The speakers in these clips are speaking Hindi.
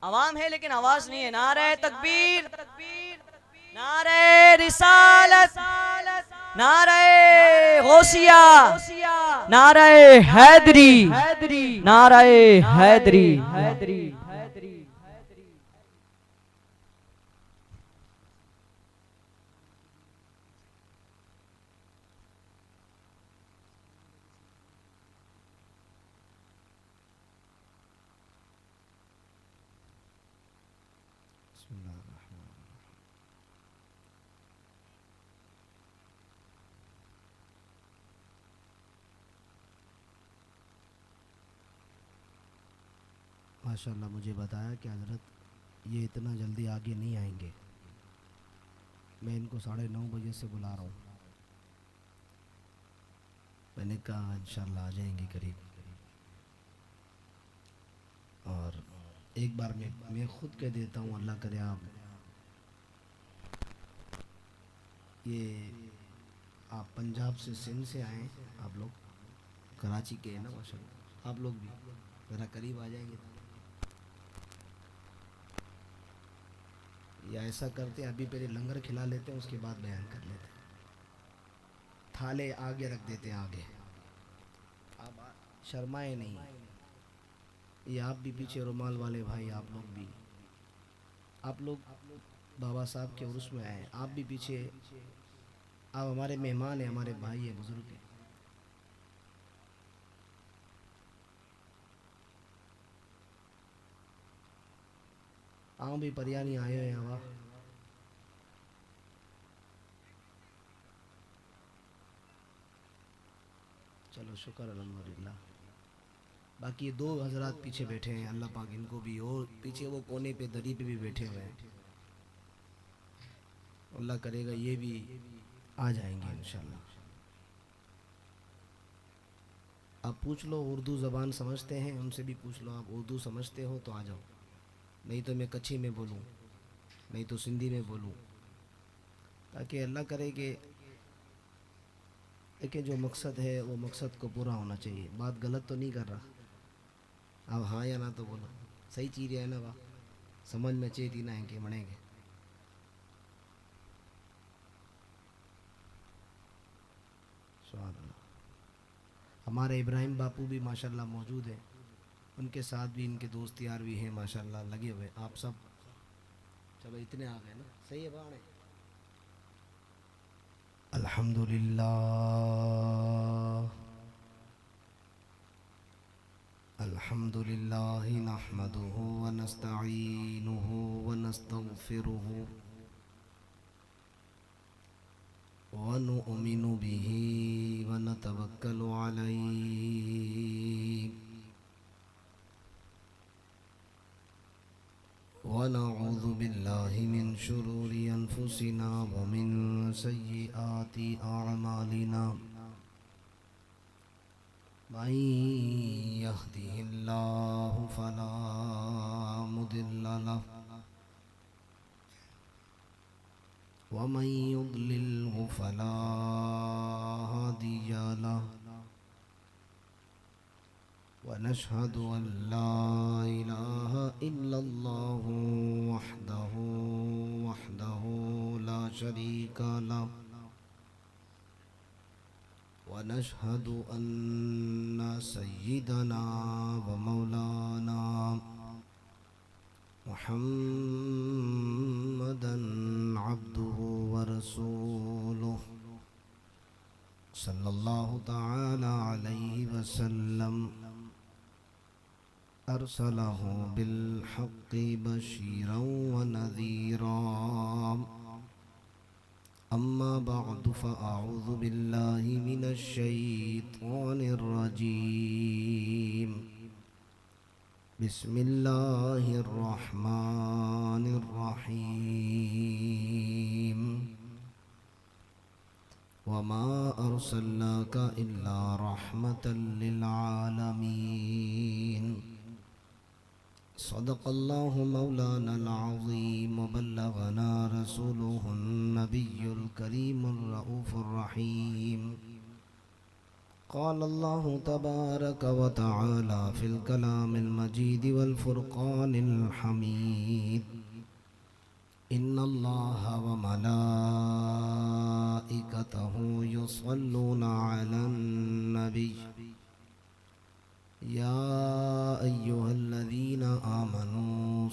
आवाम है लेकिन आवाज नहीं है। नारे तकबीर, नारे रिसालत, नारे गौसिया, नारे हैदरी, नारे हैदरी। माशाल्लाह मुझे बताया कि हज़रत ये इतना जल्दी आगे नहीं आएंगे। मैं इनको 9:30 बजे से बुला रहा हूँ। मैंने कहा इंशाल्लाह आ जाएंगे करीब। और एक बार मैं खुद कह देता हूँ, अल्लाह करे आप पंजाब से, सिंध से आए, आप लोग कराची के हैं ना माशाल्लाह, आप लोग भी ज़रा करीब आ जाएंगे। या ऐसा करते अभी पहले लंगर खिला लेते हैं, उसके बाद बयान कर लेते हैं। थाले आगे रख देते हैं, आगे आप शर्माए नहीं। ये आप भी पीछे रुमाल वाले भाई, आप लोग बाबा साहब के उर्स में आए, आप भी पीछे। आप हमारे मेहमान हैं, हमारे भाई हैं, बुजुर्ग हैं। आओ भी परियानी आए हैं हवा। चलो शुक्र अल्हम्दुलिल्लाह। बाकी ये 2 हजरात पीछे बैठे हैं, अल्लाह पाक इनको भी, और पीछे वो कोने पे दरी पे भी बैठे हुए हैं। अल्लाह करेगा ये भी आ जाएंगे इंशाल्लाह। आप पूछ लो उर्दू ज़बान समझते हैं, उनसे भी पूछ लो। आप उर्दू समझते हो तो आ जाओ, नहीं तो मैं कच्छी में बोलूँ, नहीं तो सिंधी में बोलूँ, ताकि अल्लाह करे कि जो मकसद है वो मकसद को पूरा होना चाहिए। बात गलत तो नहीं कर रहा, अब हाँ या ना तो बोलो, सही चीज़ है ना, वाह समझ में चाहिए ना है कि मनेंगे। हमारे इब्राहिम बापू भी माशाल्लाह मौजूद हैं, उनके साथ भी इनके दोस्त यार भी हैं माशाल्लाह लगे हुए। आप सब चलो इतने आ गए ना, सही है बाणे। अल्हम्दुलिल्लाह अल्हम्दुलिल्लाह नहमदुहु व नस्तईनुहु व नस्तगफिरुहु व नुमिनु बिही व नतवक्कलु अलैहि व नऊज़ु बिल्लाहि मिन शुरूरि अनफुसिना व मिन सय्यिआति अअमालिना। मन यहदिहिल्लाहु फला मुदिल्ल लहु व मन युद्लिल्हु फला हादिय लहु। व नशहदु अन ला इलाहा इल्लल्लाहु वहदहु ला शरीका लहु। व नशहदु अन्ना सय्यिदना व मौलाना मुहम्मदन अब्दुहु व रसूलुहु सल्लल्लाहु तआला अलैहि वसल्लम। अरसलहु बिल हक़्क़ि बशीरन व नज़ीरा। अम्मा बअदु फ़अऊज़ु बिल्लाहि मिनश शैतानिर रजीम। बिस्मिल्लाहिर रहमानिर रहीम। वमा अर्सलनाका इल्ला रहमतल लिल आलमीन। सदक़ल्लाहु मौलानल अज़ीम व बल्लगना रसूलुहुन नबियुल करीमुर रऊफ़ुर रहीम। क़ाल अल्लाहु तबारक व तआला फ़िल कलामिल मजीद वल फ़ुरक़ानिल हमीद इन्नल्लाहा व मलाइकतहु युस्वल्लूना अलन नबी या अय्युहल्लज़ीना आमनू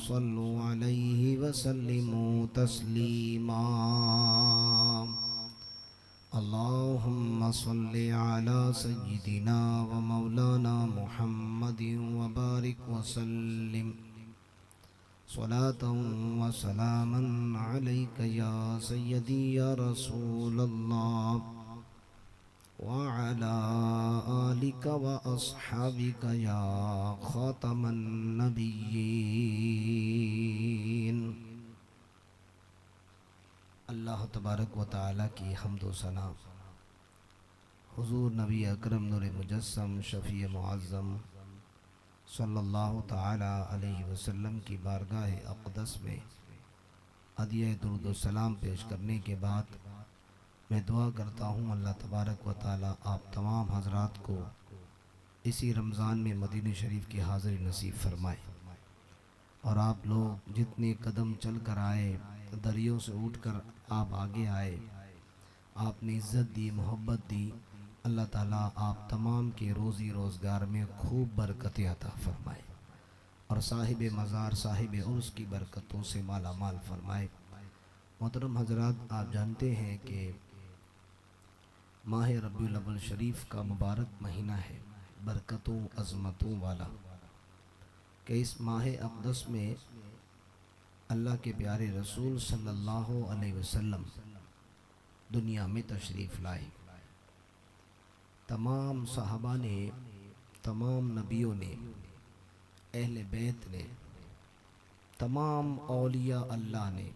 सल्लु अलैहि व सल्लिमू तस्लीमा अल्लाहुम्मा सल्लि अला सय्यिदिना व मौलाना मुहम्मदिन व बारिक व सल्लिम सलातन व सलामन अलैका या सय्यदी या रसूलल्लाह व अला आलिका व अस्हाबिका या खातमन नबिय्यीन। अल्लाह तबारक व तआला की हम्द व सना हुज़ूर नबी अकरम नूर मुजस्सम शफ़ी मुअज़्ज़म सल्लल्लाहु ताला अलैहि वसल्लम की बारगाह अक़दस में हदिया दुरूद व सलाम पेश करने के बाद मैं दुआ करता हूँ अल्लाह तबारक व तआला आप तमाम हज़रात को इसी रमज़ान में मदीने शरीफ की हाज़िरी नसीब फरमाए और आप लोग जितने कदम चल कर आए, दरियों से उठकर आप आगे आए, आपने इज़्ज़त दी, मोहब्बत दी। अल्लाह ताला आप तमाम के रोज़ी रोज़गार में खूब बरकतें अता फरमाए और साहिब मज़ार साहिब उर्स की बरकतों से माला माल फरमाए। मोहतरम हज़रात, आप जानते हैं कि माह रबीउल अव्वल शरीफ का मुबारक महीना है, बरकतों अज़मतों वाला, कि इस माह अक़दस में अल्लाह के प्यारे रसूल सल्लल्लाहु अलैहि वसल्लम दुनिया में तशरीफ़ लाए। तमाम सहाबा ने, तमाम नबियों ने, अहले बैत ने, तमाम औलिया अल्लाह ने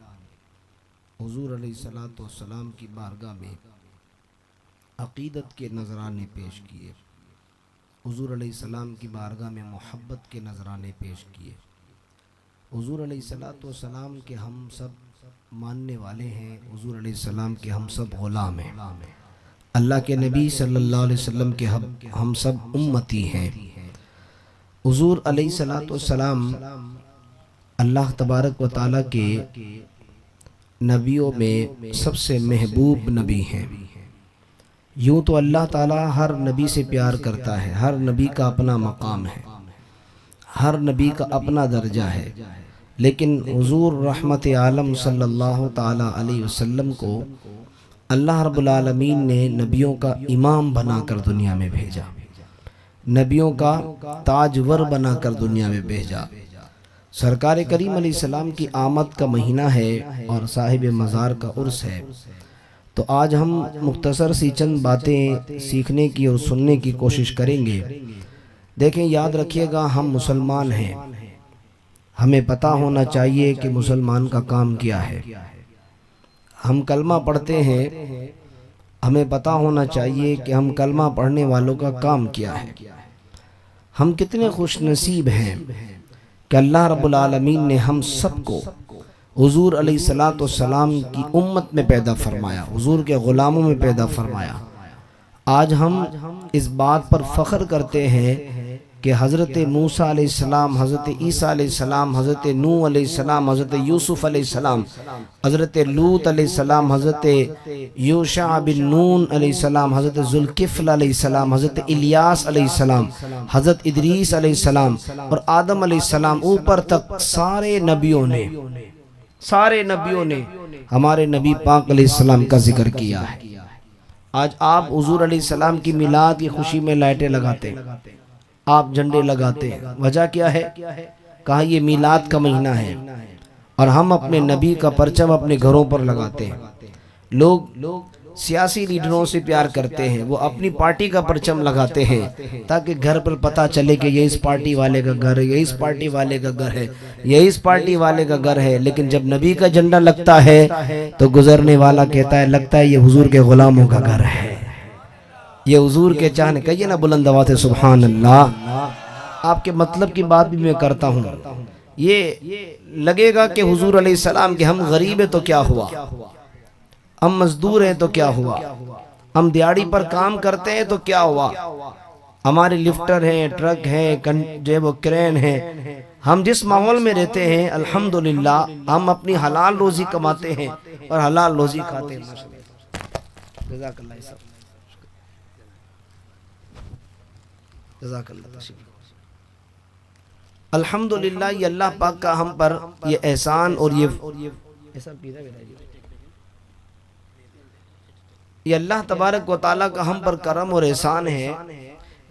हुज़ूर अलैहिस्सलातु वस्सलाम की बारगाह में अक़ीदत के नजराने पेश किए, हुज़ूर अलैहिस्सलाम की बारगाह में मोहब्बत के नजराने पेश किए। हुज़ूर अलैहिस्सलातु वस्सलाम के हम सब मानने वाले हैं, हुज़ूर अलैहिस्सलाम के हम सब ग़ुलाम हैं, अल्लाह के नबी सल्लल्लाहु अलैहि वसल्लम के हम सब उम्मती हैं। हुज़ूर अलैहिस्सलातु वस्सलाम अल्लाह तबारक व तआला के नबियों में सबसे महबूब नबी हैं। यूँ तो अल्लाह ताला हर नबी से प्यार करता है, हर नबी का अपना मकाम है, हर नबी का अपना दर्जा है, लेकिन हुज़ूर रहमत आलम सल्लल्लाहु ताला अलैहि वसल्लम को अल्लाह रब्बुल आलमीन ने नबियों का इमाम बनाकर दुनिया में भेजा, नबियों का ताजवर बनाकर दुनिया में भेजा। सरकार करीम अलैहिस्सलाम की आमद का महीना है और साहिब मज़ार का उर्स है। तो आज हम मुख्तसर सी चंद बातें सीखने की और सुनने की कोशिश करेंगे। देखें, याद रखिएगा, हम मुसलमान हैं, हमें पता होना चाहिए कि मुसलमान का काम क्या है। हम कलमा पढ़ते हैं, हमें पता होना चाहिए कि हम कलमा पढ़ने वालों का काम क्या है। हम कितने खुशनसीब हैं कि अल्लाह रब्बुल आलमीन ने हम सबको हुज़ूर अलैहिस्सलातु वस्सलाम की उम्मत में पैदा फरमाया, हुज़ूर के ग़ुलामों में पैदा फरमाया। आज हम इस बात पर फ़ख्र करते हैं कि हज़रत मूसा अलैहिस्सलाम, हज़रत ईसा अलैहिस्सलाम, हज़रत नूह अलैहिस्सलाम, हज़रत यूसुफ़ अलैहिस्सलाम, हज़रत लूत अलैहिस्सलाम, हज़रत यूशा बिन नून अलैहिस्सलाम, हज़रत ज़ुल्किफ़्ल अलैहिस्सलाम, हज़रत इलियास अलैहिस्सलाम, हज़रत इदरीस अलैहिस्सलाम और आदम अलैहिस्सलाम, ऊपर तक सारे नबियों ने हमारे नबी पाक अलैहिस्सलाम का जिक्र किया है। आज आप हुज़ूर अलैहिस्सलाम की मिलाद की खुशी में लाइटें लगाते, आप झंडे लगाते, वजह क्या है? कहा ये मिलाद का महीना है और हम अपने नबी का परचम अपने घरों पर लगाते हैं। लोग सियासी लीडरों से प्यार करते हैं, वो अपनी पार्टी का परचम लगाते हैं ताकि घर पर पता चले कि ये इस पार्टी वाले का घर है, ये इस पार्टी वाले का घर है, ये इस पार्टी वाले का घर है। लेकिन जब नबी का झंडा लगता है तो गुजरने वाला कहता है लगता है ये हुजूर के गुलामों का घर है, ये हुजूर के चाहने। कहिए ना बुलंद आवाज़ से सुभान अल्लाह। आपके मतलब की बात भी मैं करता हूँ। ये लगेगा कि हुजूर अलैहिस्सलाम के हम गरीब है तो क्या हुआ, हम मजदूर हैं तो क्या हुआ, हम दिहाड़ी पर काम करते हैं तो क्या हुआ, हमारे लिफ्टर हैं, ट्रक हैं, जो वो क्रेन है, हम जिस माहौल में रहते हैं अल्हम्दुलिल्लाह हम अपनी हलाल रोजी कमाते हैं और हलाल रोजी खाते हैं। जज़ाकल्लाह सब, जज़ाकल्लाह। अल्हम्दुलिल्लाह ये अल्लाह पाक का हम पर ये एहसान और ये अल्लाह तबारक व तआला का हम पर करम और एहसान है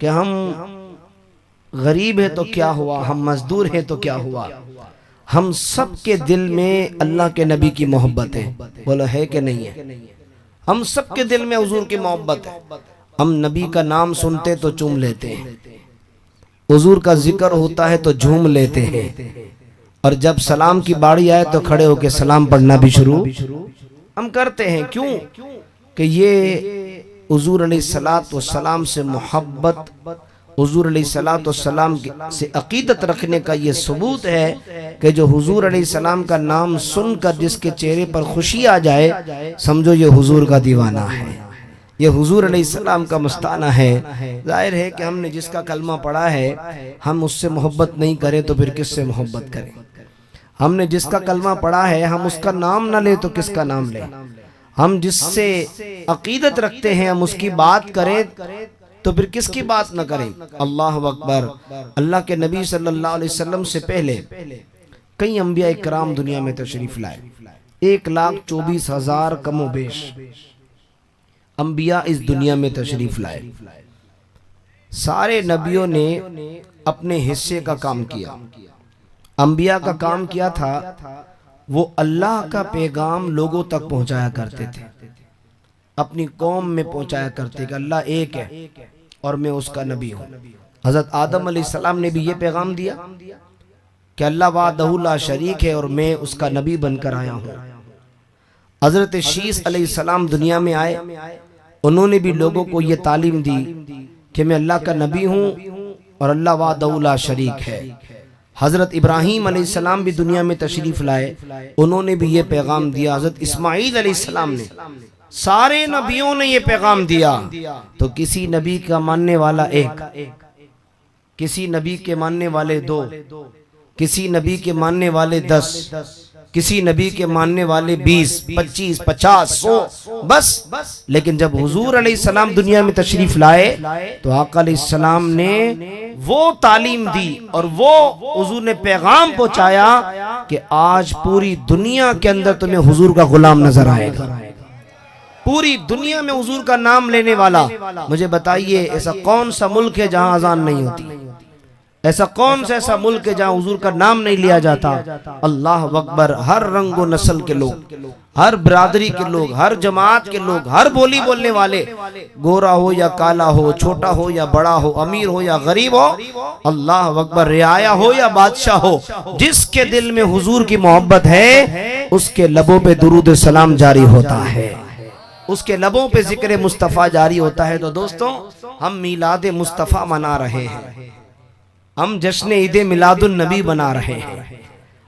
कि हम गरीब है तो क्या हुआ, हम मजदूर हैं तो क्या हुआ, हम सब के दिल में अल्लाह के नबी की मोहब्बत है। बोलो है कि नहीं है? हम सब के दिल में हुजूर की मोहब्बत है। हम नबी का नाम सुनते तो चूम लेते हैं, हुजूर का जिक्र होता है तो झूम लेते हैं, और जब सलाम की बारी आए तो खड़े होकर सलाम पढ़ना भी शुरू हम करते हैं। क्यों? कि ये हुजूर अलैहिस्सलातु वस्सलाम से मोहब्बत, हुजूर अलैहिस्सलाम से अकीदत रखने का ये सबूत है कि जो हुजूर अलैहिस्सलाम का नाम सुनकर जिसके चेहरे पर खुशी आ जाए, समझो ये हुजूर का दीवाना है, ये हुजूर अलैहिस्सलाम का मस्ताना है। जाहिर है कि हमने जिसका कलमा पढ़ा है हम उससे मोहब्बत नहीं करें तो फिर किससे मोहब्बत करें? हमने जिसका कलमा पढ़ा है हम उसका नाम ना ले तो किसका नाम ले? हम जिससे अकीदत रखते हैं हम उसकी बात करें तो फिर किसकी बात न करें? अल्लाह अकबर। अल्लाह के नबी सल्लल्लाहु अलैहि वसल्लम से पहले कई अंबिया इकराम दुनिया में तशरीफ लाए। 1,24,000 कमो बेश अंबिया इस दुनिया में तशरीफ लाए। सारे नबियों ने अपने हिस्से का काम किया। अंबिया का काम किया था वो अल्लाह का पैगाम लोगों तक पहुंचाया करते थे, अपनी कौम में पहुंचाया करते कि अल्लाह एक है और मैं उसका नबी हूँ। हजरत आदम अलैहिस्सलाम ने भी ये पैगाम दिया कि अल्लाह वाहदहू ला शरीक है और मैं उसका नबी बनकर आया हूँ। हजरत शीस अलैहिस्सलाम दुनिया में आए, उन्होंने भी लोगों को ये तालीम दी कि मैं अल्लाह का नबी हूँ और अल्लाह वाहदहू ला शरीक है। हजरत इब्राहीम अलैहिस्सलाम भी दुनिया में तशरीफ लाए, उन्होंने भी ये पैगाम दिया। हजरत इस्माईल अलैहिस्सलाम ने, सारे नबियों ने ये पैगाम दिया। तो किसी नबी का मानने वाला एक, किसी नबी के मानने वाले 2, किसी नबी के मानने वाले 10, किसी नबी के मानने वाले 20, 25, 50, 100 बस। लेकिन जब हुजूर अलैहिस्सलाम दुनिया में तशरीफ लाए तो आका अलैहिस्सलाम ने वो तालीम दी और वो हुजूर ने पैगाम पहुंचाया कि आज पूरी दुनिया के अंदर तुम्हें हुजूर का गुलाम नजर आएगा। पूरी दुनिया में हुजूर का नाम लेने वाला। मुझे बताइए ऐसा कौन सा मुल्क है जहां अजान नहीं होती? ऐसा कौन सा ऐसा मुल्क है जहां हुजूर का नाम नहीं लिया जाता? अल्लाह अकबर। हर रंग व नस्ल के लोग, हर बिरादरी के लोग, हर जमात के लोग, हर बोली बोलने वाले, गोरा हो या काला हो, छोटा हो या बड़ा हो, अमीर हो या गरीब हो, अल्लाह अकबर, रियाया हो या बादशाह हो, जिसके दिल में हुजूर की मोहब्बत है उसके लबों पे दुरूद सलाम जारी होता है, उसके लबों पे जिक्र मुस्तफ़ा जारी होता है। तो दोस्तों हम मीलाद मुस्तफ़ा मना रहे हैं, हम जश्न ईद मिलादुन नबी बना रहे हैं,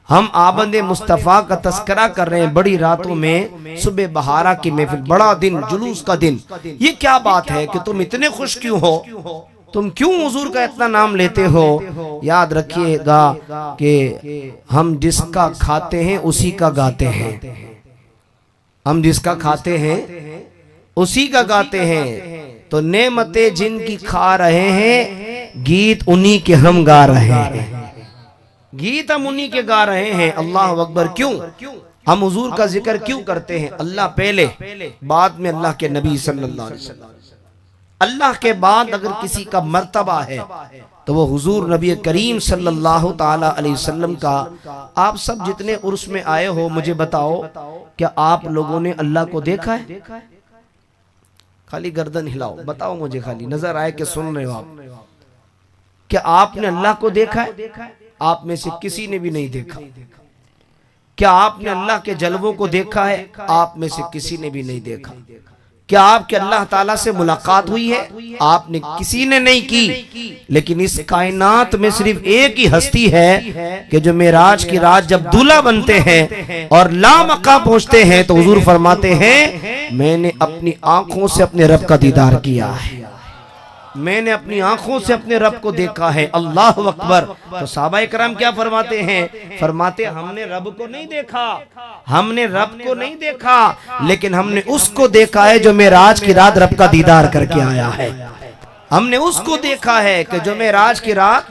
हम आबद मुस्तफ़ा का तस्करा कर रहे हैं। बड़ी रातों में सुबह बहारा की महफिल, बड़ा दिन, जुलूस का दिन। ये क्या बात है कि तुम इतने खुश क्यों हो? तुम क्यों हुजूर का इतना नाम लेते हो? याद रखिएगा कि हम जिसका खाते हैं उसी का गाते हैं, हम जिसका खाते हैं उसी का गाते हैं। तो नेमतें जिनकी खा रहे हैं गीत उन्हीं के हम गा रहे हैं, गीत हम उन्हीं के गा रहे हैं। अल्लाह अकबर। क्यों हम हुजूर का जिक्र क्यों करते हैं? अल्लाह पहले, बाद में अल्लाह के नबी सल्लल्लाहु अलैहि वसल्लम। अल्लाह के बाद अगर किसी का मर्तबा है तो वो हुजूर नबी करीम सल्लल्लाहु ताला अलैहि वसल्लम का। आप सब जितने उर्स में आए हो मुझे बताओ, क्या आप लोगों ने अल्लाह को देखा है? खाली गर्दन हिलाओ, बताओ मुझे, खाली नजर आए कि सुन रहे हो आप। क्या आपने अल्लाह को देखा है? आप में से किसी ने भी नहीं देखा। क्या आपने अल्लाह के जलवों को देखा है? आप में से किसी ने भी नहीं देखा। क्या आपके अल्लाह ताला से मुलाकात हुई है? आपने किसी ने नहीं की, लेकिन इस कायनात में सिर्फ एक ही हस्ती है कि जो मेराज की रात जब दूल्हा बनते हैं और लामका पहुंचते हैं तो हुजूर फरमाते हैं मैंने अपनी आंखों से अपने रब का दीदार किया है, मैंने अपनी आंखों से अपने रब को देखा है। अल्लाह अकबर। तो साहबा इकराम क्या फरमाते हैं? फरमाते हमने रब को नहीं देखा, हमने रब को नहीं देखा, लेकिन हमने उसको देखा है जो मेराज की रात रब का दीदार करके आया है। हमने उसको देखा है कि जो मेराज की रात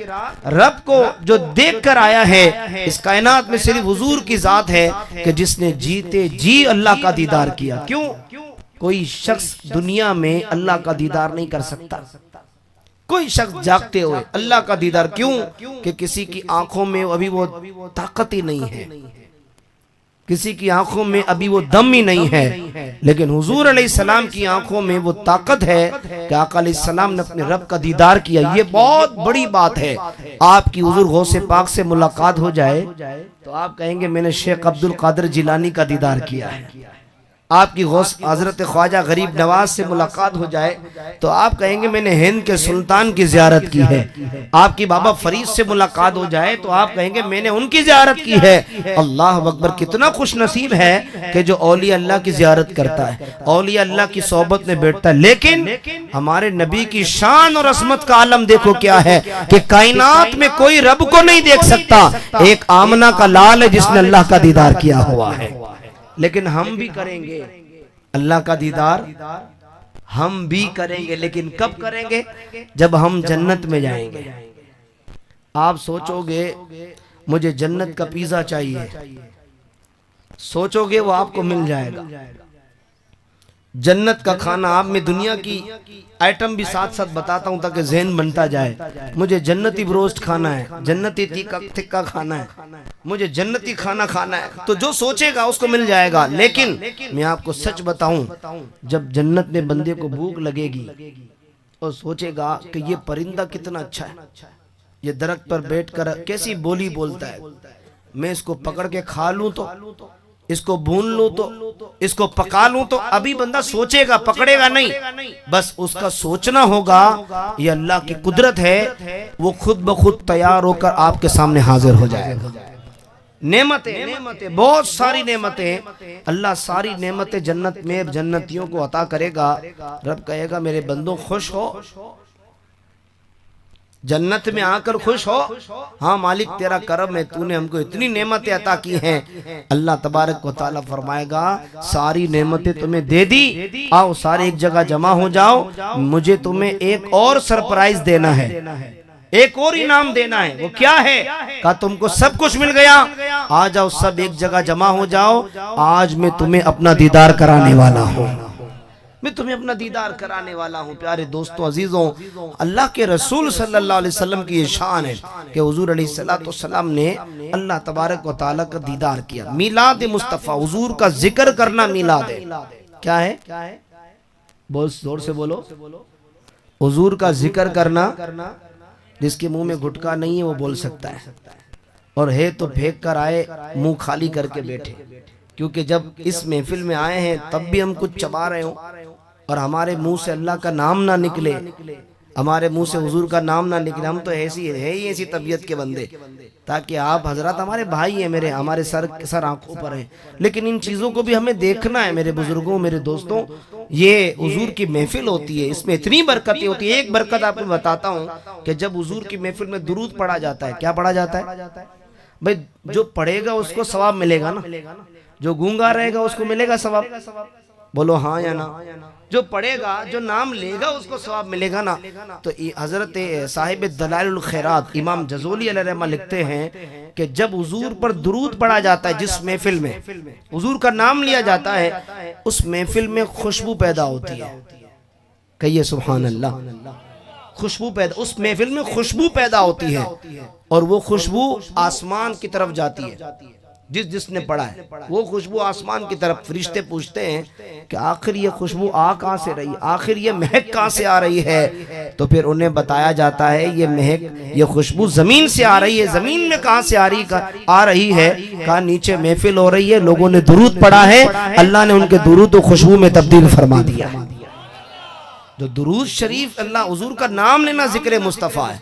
रब को जो देख कर आया है। इस कायनात में सिर्फ हुजूर की जात है कि जिसने जीते जी अल्लाह का दीदार किया। क्यों? कोई शख्स दुनिया में अल्लाह का दीदार नहीं कर सकता, कोई शख्स जागते हुए अल्लाह का दीदार। क्यों? कि किसी की आंखों में अभी वो ताकत ही नहीं है, किसी की आंखों में अभी वो दम ही नहीं है, लेकिन हुजूर अलैहिस्सलाम की आंखों में वो ताकत है कि आका अलैहिस्सलाम ने अपने रब का दीदार किया। ये बहुत बड़ी बात है। आपकी हुजूर गौसे पाक से मुलाकात हो जाए तो आप कहेंगे मैंने शेख अब्दुल कादिर जिलानी का दीदार किया है। आपकी गौस हजरत ख्वाजा गरीब नवाज से मुलाकात हो जाए तो आप कहेंगे मैंने हिंद के सुल्तान की जियारत की है। आपकी बाबा फरीद से मुलाकात हो जाए तो आप कहेंगे मैंने उनकी जियारत की है। अल्लाह अकबर। कितना खुश नसीब है कि जो औलिया अल्लाह की जियारत करता है, औलिया अल्लाह की सोहबत में बैठता है। लेकिन हमारे नबी की शान और असमत का आलम देखो क्या है कि कायनात में कोई रब को नहीं देख सकता, एक आमना का लाल है जिसने अल्लाह का दीदार किया हुआ है। लेकिन हम भी करेंगे अल्लाह का दीदार, हम भी करेंगे, लेकिन कब करेंगे? जब हम जन्नत में जाएंगे। आप सोचोगे मुझे जन्नत का पिज्जा चाहिए, सोचोगे वो आपको मिल जाएगा। जन्नत का खाना आप में दुनिया की आइटम भी साथ साथ बताता हूं ताकि ज़हन बनता जाए। मुझे जन्नती ब्रोस्ट खाना है, जन्नती तिक्का खाना है, मुझे जन्नती खाना खाना है, तो जो सोचेगा उसको मिल जाएगा। लेकिन मैं आपको सच बताऊं, जब जन्नत में बंदे को भूख लगेगी और सोचेगा कि ये परिंदा कितना अच्छा है, ये दरख्त पर बैठकर कैसी बोली बोलता है, मैं इसको पकड़ के खा लूं तो, इसको भून लूं तो, इसको पका लूं तो। अभी बंदा सोचेगा, पकड़ेगा नहीं, बस उसका सोचना होगा ये अल्लाह की कुदरत है, वो खुद ब खुद तैयार होकर आपके सामने हाजिर हो जाएगा। नेमतें, नेमतें, बहुत सारी नेमतें, अल्लाह सारी नेमतें जन्नत में जन्नतियों को अता करेगा। रब कहेगा मेरे बंदों खुश हो, जन्नत में आकर खुश हो। हाँ मालिक तेरा करम है, तूने हमको इतनी नेमतें अता की हैं। अल्लाह तबारक व तआला फरमाएगा सारी नेमतें तुम्हें दे दी, आओ सारे एक जगह जमा हो जाओ, मुझे तुम्हें एक और सरप्राइज देना है, एक और इनाम देना है। वो क्या है? कहा तुमको सब कुछ मिल गया, आ जाओ सब एक जगह जमा हो जाओ, आज मैं तुम्हें अपना दीदार कराने वाला हूँ, मैं तुम्हें अपना दीदार कराने वाला हूँ। प्यारे दोस्तों अजीजों, अल्लाह के रसूल सल्लल्लाहु अलैहि वसल्लम की ये शान है कि हुजूर अलैहिस्सलाम ने अल्लाह तबारक व तआला का दीदार किया। मिलाद मुस्तफ़ा, हुजूर का जिक्र करना मिलाद है। क्या है? बोल जोर से बोलो। हुजूर का जिक्र करना, जिसके मुंह में गुटखा नहीं है वो बोल सकता है, और है तो फेंक कर आए, मुंह खाली करके बैठे। क्योंकि जब इस महफिल में आए हैं तब भी हम कुछ चबा रहे हो और हमारे मुंह से अल्लाह का नाम ना निकले, हमारे मुंह से हुजूर का नाम ना निकले, हम तो ऐसी है ही ऐसी तबीयत के बंदे, ताकि आप हजरत हमारे भाई हैं, मेरे हमारे सर आंखों पर हैं। लेकिन इन चीज़ों को भी हमें देखना है मेरे बुजुर्गों, मेरे दोस्तों। ये हुजूर की महफिल होती है, इसमें इतनी बरकतें होती है। एक बरकत आपको बताता हूँ कि जब हुजूर की महफिल में दुरूद पढ़ा जाता है, क्या पढ़ा जाता है भाई? जो पढ़ेगा उसको सवाब मिलेगा ना, जो गूंगा रहेगा उसको मिलेगा सवाब, बोलो हाँ या ना। जो पढ़ेगा, जो नाम लेगा उसको सवाब मिलेगा ना। तो हजरत साहिब दलाइलुल खैरात इमाम जज़ोली अलैहिर्रहमा लिखते हैं कि जब हुजूर पर दुरूद पढ़ा जाता है, जिस महफिल में हुजूर का नाम लिया जाता है, उस महफिल में खुशबू पैदा होती है। कहिए सुभान अल्लाह। खुशबू पैदा, उस महफिल में खुशबू पैदा होती है और वो खुशबू आसमान की तरफ जाती है। जिसने पढ़ा है, वो खुशबू आसमान की तरफ। फरिश्ते पूछते हैं कि आखिर ये खुशबू आ कहाँ से रही, आखिर ये महक कहाँ से आ रही है? तो फिर उन्हें बताया जाता है ये महक, ये खुशबू जमीन से आ रही है। जमीन में कहाँ से आ रही है? कहा नीचे महफिल हो रही है, लोगों ने दुरूद पढ़ा है, अल्लाह ने उनके दुरूद को खुशबू में तब्दील फरमा दिया। जो दुरूद शरीफ, अल्लाह हुजूर का नाम लेना जिक्र मुस्तफ़ा है।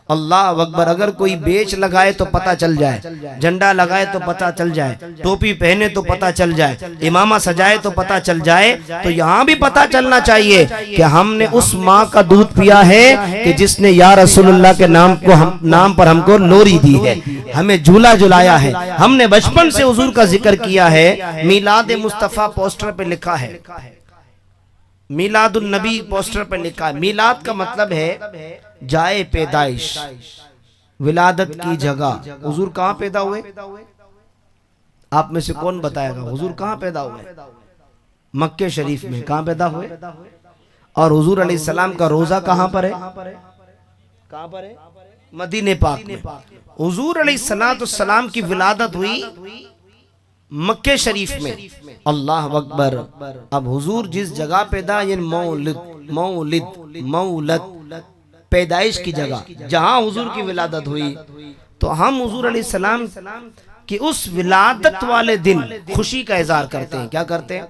अल्लाह अकबर। अगर कोई बेच लगाए तो पता चल जाए, झंडा लगाए तो पता चल जाए, टोपी पहने तो पता चल जाए, इमामा सजाए तो पता चल जाए, तो यहाँ भी पता चलना चाहिए कि हमने उस माँ का दूध पिया है कि जिसने या रसूलुल्लाह के नाम पर हमको लोरी दी है, हमें झूला झुलाया है, हमने बचपन से हुजूर का जिक्र किया है। मीलाद मुस्तफ़ा पोस्टर पे लिखा है, मीलादुन नबी पोस्टर पर लिखा है। मीलाद का मतलब है जाए पैदाइश, विलादत की जगह। हुजूर कहाँ पैदा हुए? आप में से कौन बताएगा हुजूर कहाँ पैदा हुए? मक्के शरीफ में। कहाँ पैदा हुए? और हुजूर अलैहिस्सलाम का रोजा कहाँ पर है? कहाँ पर है? मदीने पाक में। हुजूर अलैहिस्सलाम की विलादत हुई मक्के शरीफ में। अल्लाह अकबर। अब हुजूर जिस जगह पैदा, ये मौलद पैदाइश की जगह, जहां हुजूर की विलादत हुई, तो हम हुजूर अलैहिस्सलाम की उस विलादत वाले दिन खुशी का इजहार करते हैं। क्या करते हैं?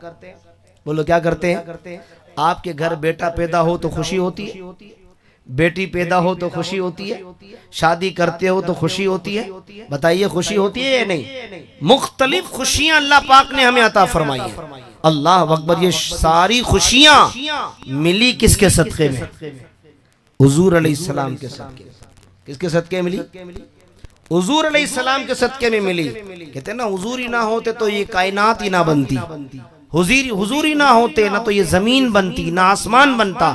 बोलो क्या करते हैं? आपके घर बेटा पैदा हो तो खुशी होती है, बेटी पैदा हो तो खुशी होती है, शादी करते हो तो खुशी होती है। बताइए खुशी होती है या नहीं? मुख्तलिफ खुशियां अल्लाह पाक ने हमें अता फरमाई है। अल्लाह अकबर। ये सारी खुशियां मिली किसके सदके में? हुजूर अलैहिस्सलाम के सदके। किसके सदके मिली? हुजूर अलैहिस्सलाम के सदके में मिली। कहते हैं ना, हुजूर ही ना होते तो ये कायनात ही ना बनती, हुजूर ही ना होते ना तो ये जमीन बनती, ना आसमान बनता,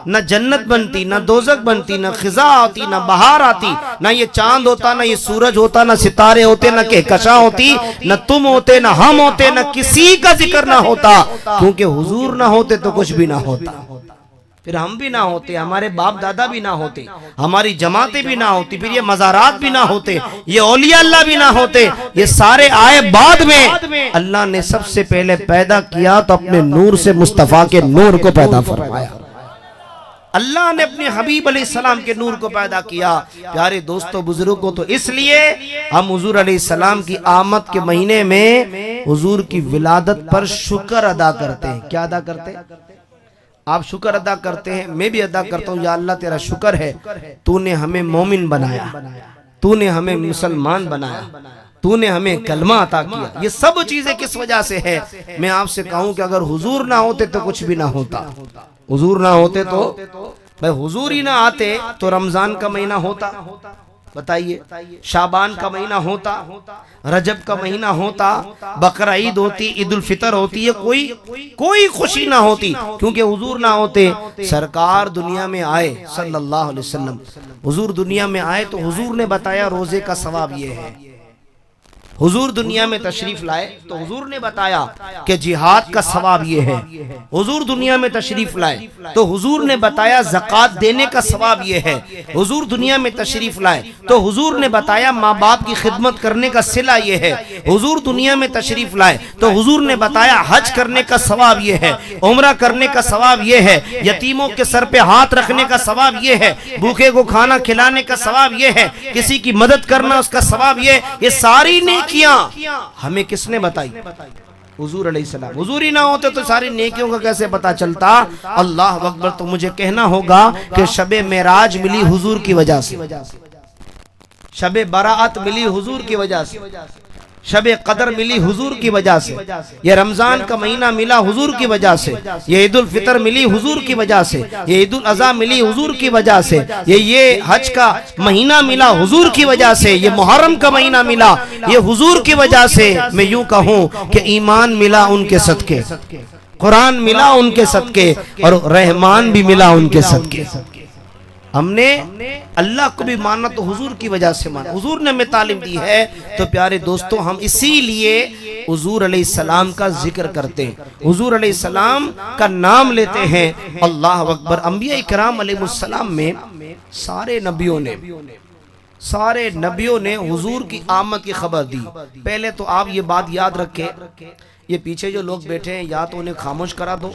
ना जन्नत बनती, ना दोजक बनती, ना खिजा आती, ना बहार आती, ना ये चांद होता, ना ये सूरज होता, ना सितारे होते, ना कहकशां होती, ना तुम होते, ना हम होते, ना किसी का जिक्र ना होता। क्योंकि हुजूर ना होते तो कुछ भी ना होता, फिर हम भी ना होते, हमारे बाप दादा भी ना होते, हमारी जमातें भी ना होती, फिर ये मज़ारात भी ना होते, ये औलिया अल्लाह भी ना होते। ये सारे आए बाद में। अल्लाह ने सबसे पहले पैदा किया तो अपने नूर से मुस्तफ़ा के नूर को पैदा फरमाया। अल्लाह ने अपने हबीब अलैहिस्सलाम के नूर को पैदा किया। प्यारे दोस्तों बुजुर्गों, तो इसलिए हम हुजूर अलैहिस्सलाम की आमद के महीने में हुजूर की विलादत पर शुक्र अदा करते हैं। क्या अदा करते हैं? आप शुक्र अदा करते हैं, मैं भी अदा करता हूँ। या अल्लाह तेरा शुक्र है, तूने हमें मोमिन बनाया, तूने हमें मुसलमान बनाया, तूने हमें कलमा अता किया। ये सब चीजें किस वजह से है? मैं आपसे कहूँ कि अगर हुजूर ना होते तो कुछ भी ना होता। हुजूर ना होते तो भाई, हुजूर ही ना आते तो रमजान का महीना होता, बताइए, शाबान का महीना होता, रजब का महीना होता, बकरा ईद होती, ईद उल फितर होती है, कोई खुशी ना होती। क्योंकि हुजूर ना होते। सरकार दुनिया में आए सल्लल्लाहु अलैहि वसल्लम, हुजूर दुनिया में आए तो हुजूर ने बताया रोजे का सवाब ये है। हुजूर दुनिया में तशरीफ लाए तो हुजूर ने बताया कि जिहाद का सवाब ये है। हुजूर दुनिया में तशरीफ लाए तो हुजूर ने बताया ज़कात देने का सवाब ये है। हुजूर दुनिया में तशरीफ लाए तो हुजूर ने बताया माँ बाप की खिदमत करने का सिला ये है। हुजूर दुनिया में तशरीफ लाए तो हुजूर ने बताया हज करने का सवाब ये है, उम्रा करने का सवाब ये है, यतीमों के सर पे हाथ रखने का सवाब ये है, भूखे को खाना खिलाने का सवाब ये है, किसी की मदद करना उसका सवाब ये सारी नेकियां हमें किसने बताई? हुजूर अलैहिस्सलाम। हुजूर ही ना होते तो सारी नेकियों का कैसे पता चलता? अल्लाह अकबर। तो मुझे कहना होगा कि शबे मेराज मिली हुजूर की वजह से, शबे बराअत मिली हुजूर की वजह से, शबे कदर मिली हुजूर की वजह से, ये रमजान का महीना मिला हुजूर की वजह से, ये ईद उल फितर मिली हुजूर की वजह से, ये ईद उल अज़हा मिली हुजूर की वजह से, ये हज का महीना मिला हुजूर की वजह से, ये मुहर्रम का महीना मिला ये हुजूर की वजह से। मैं यूं कहूं कि ईमान मिला उनके सदके, कुरान मिला उनके सदके, और रहमान भी मिला उनके सदके। हमने अल्लाह को भी माना तो हुजूर की वजह से माना, हुजूर ने हमें तालीम दी है। तो प्यारे दोस्तों, हम इसीलिए हुजूर अलैहिस्सलाम का जिक्र करते हैं, हुजूर अलैहिस्सलाम का नाम लेते हैं। अल्लाह अकबर। अंबिया इकराम अलैहिस्सलाम में सारे नबियों ने सारे नबियों ने हुजूर की आमद की खबर दी। पहले तो आप ये बात याद रखें, ये पीछे जो लोग बैठे हैं या तो उन्हें खामोश करा दो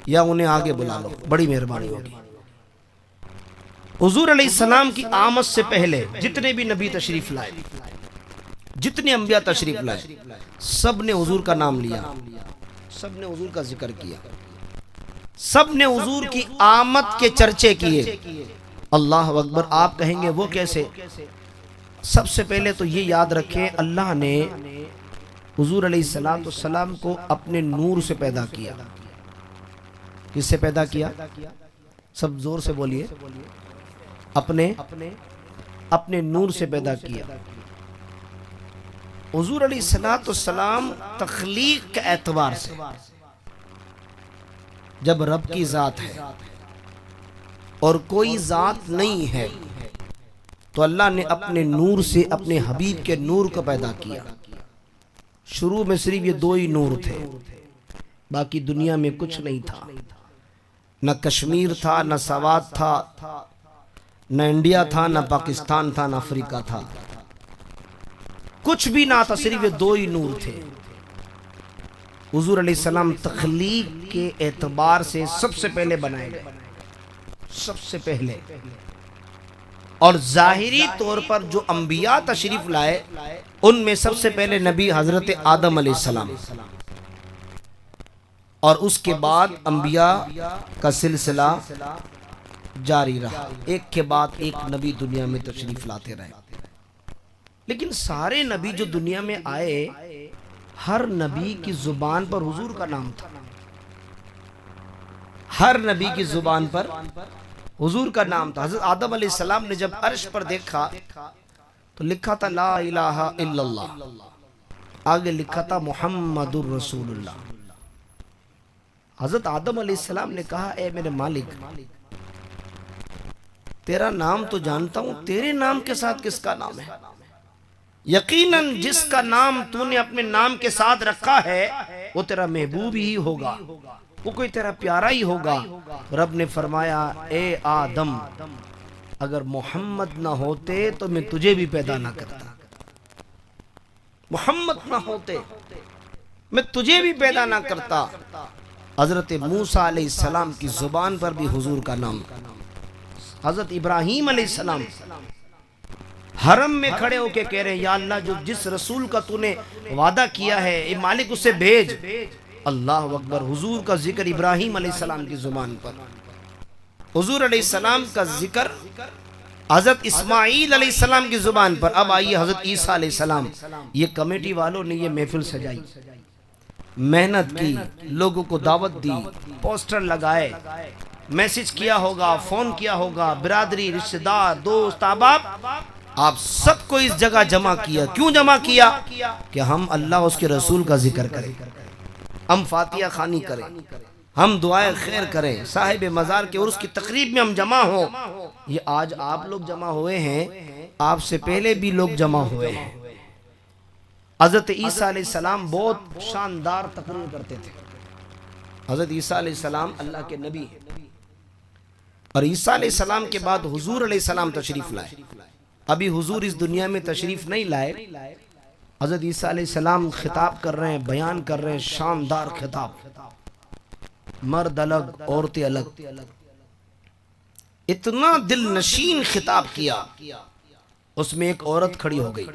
या उन्हें आगे बुला लो, बड़ी मेहरबानी होगी। हुजूर अलैहिस्सलाम की आमद से पहले जितने भी नबी तशरीफ लाए, जितने अंबिया तशरीफ लाए, सब ने हुजूर का नाम लिया, सब ने हुजूर का जिक्र किया, सब ने हुजूर की आमद के चर्चे किए। अल्लाह अकबर। आप कहेंगे वो कैसे? सबसे पहले तो ये याद रखें, अल्लाह ने हुजूर अलैहिस्सलाम को अपने नूर से पैदा किया। किससे पैदा किया? सब जोर से बोलिए। अपने नूर से पैदा किया। हुजूर अलैहिस्सलाम तख्लीक के एतबार से, जब रब की जात है और कोई जात नहीं है, तो अल्लाह ने अपने नूर से अपने हबीब के नूर को पैदा किया। शुरू में सिर्फ ये दो ही नूर थे, बाकी दुनिया में कुछ नहीं था। न कश्मीर था, न सवाद था, न इंडिया था, न पाकिस्तान था, न अफ्रीका था, कुछ भी ना था, सिर्फ ये दो ही नूर थे। हुजूर अलैहिस्सलाम तख्लीक के एतबार से सबसे पहले बनाए गए, सबसे पहले। और जाहिरी तौर पर जो अंबिया तशरीफ लाए, उनमें सबसे पहले नबी हजरत आदम अलैहिस्सलाम, और उसके बाद अंबिया का सिलसिला जारी रहा, एक के बाद एक नबी दुनिया में तशरीफ लाते रहे। लेकिन सारे नबी जो दुनिया में आए, हर नबी की जुबान पर हुजूर का नाम था। हर नबी की जुबान पर हुजूर का नाम था। हज़रत आदम अलैहिस्सलाम ने जब अर्श पर देखा तो लिखा था ला इलाहा इल्लल्लाह, आगे लिखा था मुहम्मदुर रसूलुल्लाह। हज़रत आदम अलैहिस्सलाम ने कहा, ए मेरे मालिक, तेरा नाम तो जानता हूं, तेरे नाम के साथ किसका नाम है? यकीनन जिसका नाम तूने अपने नाम के साथ रखा है वो तेरा महबूब ही होगा, वो कोई तेरा प्यारा ही होगा। रब ने फरमाया, ए आदम, अगर मोहम्मद ना होते तो मैं तुझे भी पैदा ना करता। मोहम्मद ना होते मैं तुझे भी पैदा ना करता। हजरत मूसा अलैहिस्सलाम की जुबान पर भी हुजूर का नाम। हजरत इब्राहीम अलैहिस्सलाम हरम में खड़े होके कह रहे हैं, या अल्लाह, जो जिस रसूल का तूने वादा किया है, ए मालिक, उसे भेज। अल्लाह अकबर। हुजूर का जिक्र इब्राहीम अलैहिस्सलाम की जुबान पर, हुजूर अलैहिस्सलाम का जिक्र हजरत इस्माईल अलैहिस्सलाम की जुबान पर। अब आइए हजरत ईसा अलैहिस्सलाम। ये कमेटी वालों ने ये महफिल सजाई, मेहनत की, लोगों को दावत दी, पोस्टर लगाए, मैसेज किया होगा, फोन किया होगा, बिरादरी, रिश्तेदार, दोस्त, अहबाब, आप सबको इस जगह जमा किया। क्यों जमा किया? कि हम अल्लाह उसके रसूल का जिक्र करें, हम फातिहा खानी करें, हम दुआएं खैर करें, साहिब मज़ार के उर्स की तकरीब में हम जमा हो। ये आज आप लोग जमा हुए हैं, आपसे पहले भी लोग जमा हुए हैं। हज़रत ईसा अलैहिस्सलाम बहुत शानदार तकरीर करते थे। हज़रत ईसा अलैहिस्सलाम अल्लाह के नबी हैं, और ईसा अलैहिस्सलाम के बाद हुजूर अलैहिस्सलाम तशरीफ लाए। अभी हुजूर इस दुनिया में तशरीफ नहीं लाए, हज़रत ईसा अलैहिस्सलाम खिताब कर रहे हैं, बयान कर रहे हैं, शानदार खिताब, मर्द अलग औरतें अलग, इतना दिल नशीन खिताब किया। उसमें एक औरत खड़ी हो गई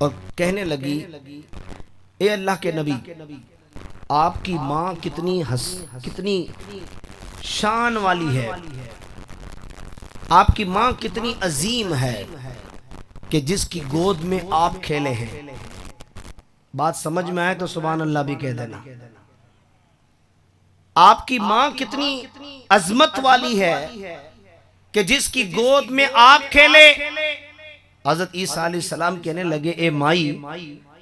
और कहने लगी, ए अल्लाह के नबी, आपकी माँ कितनी शान वाली है, आपकी माँ कितनी अजीम है कि जिसकी गोद में आप खेले हैं। बात समझ में आए तो सुभान अल्लाह भी कह देना। आपकी माँ कितनी अजमत वाली है कि जिसकी गोद में आप खेले। हजरत ईसा अलैहिस्सलाम कहने लगे, ए माई,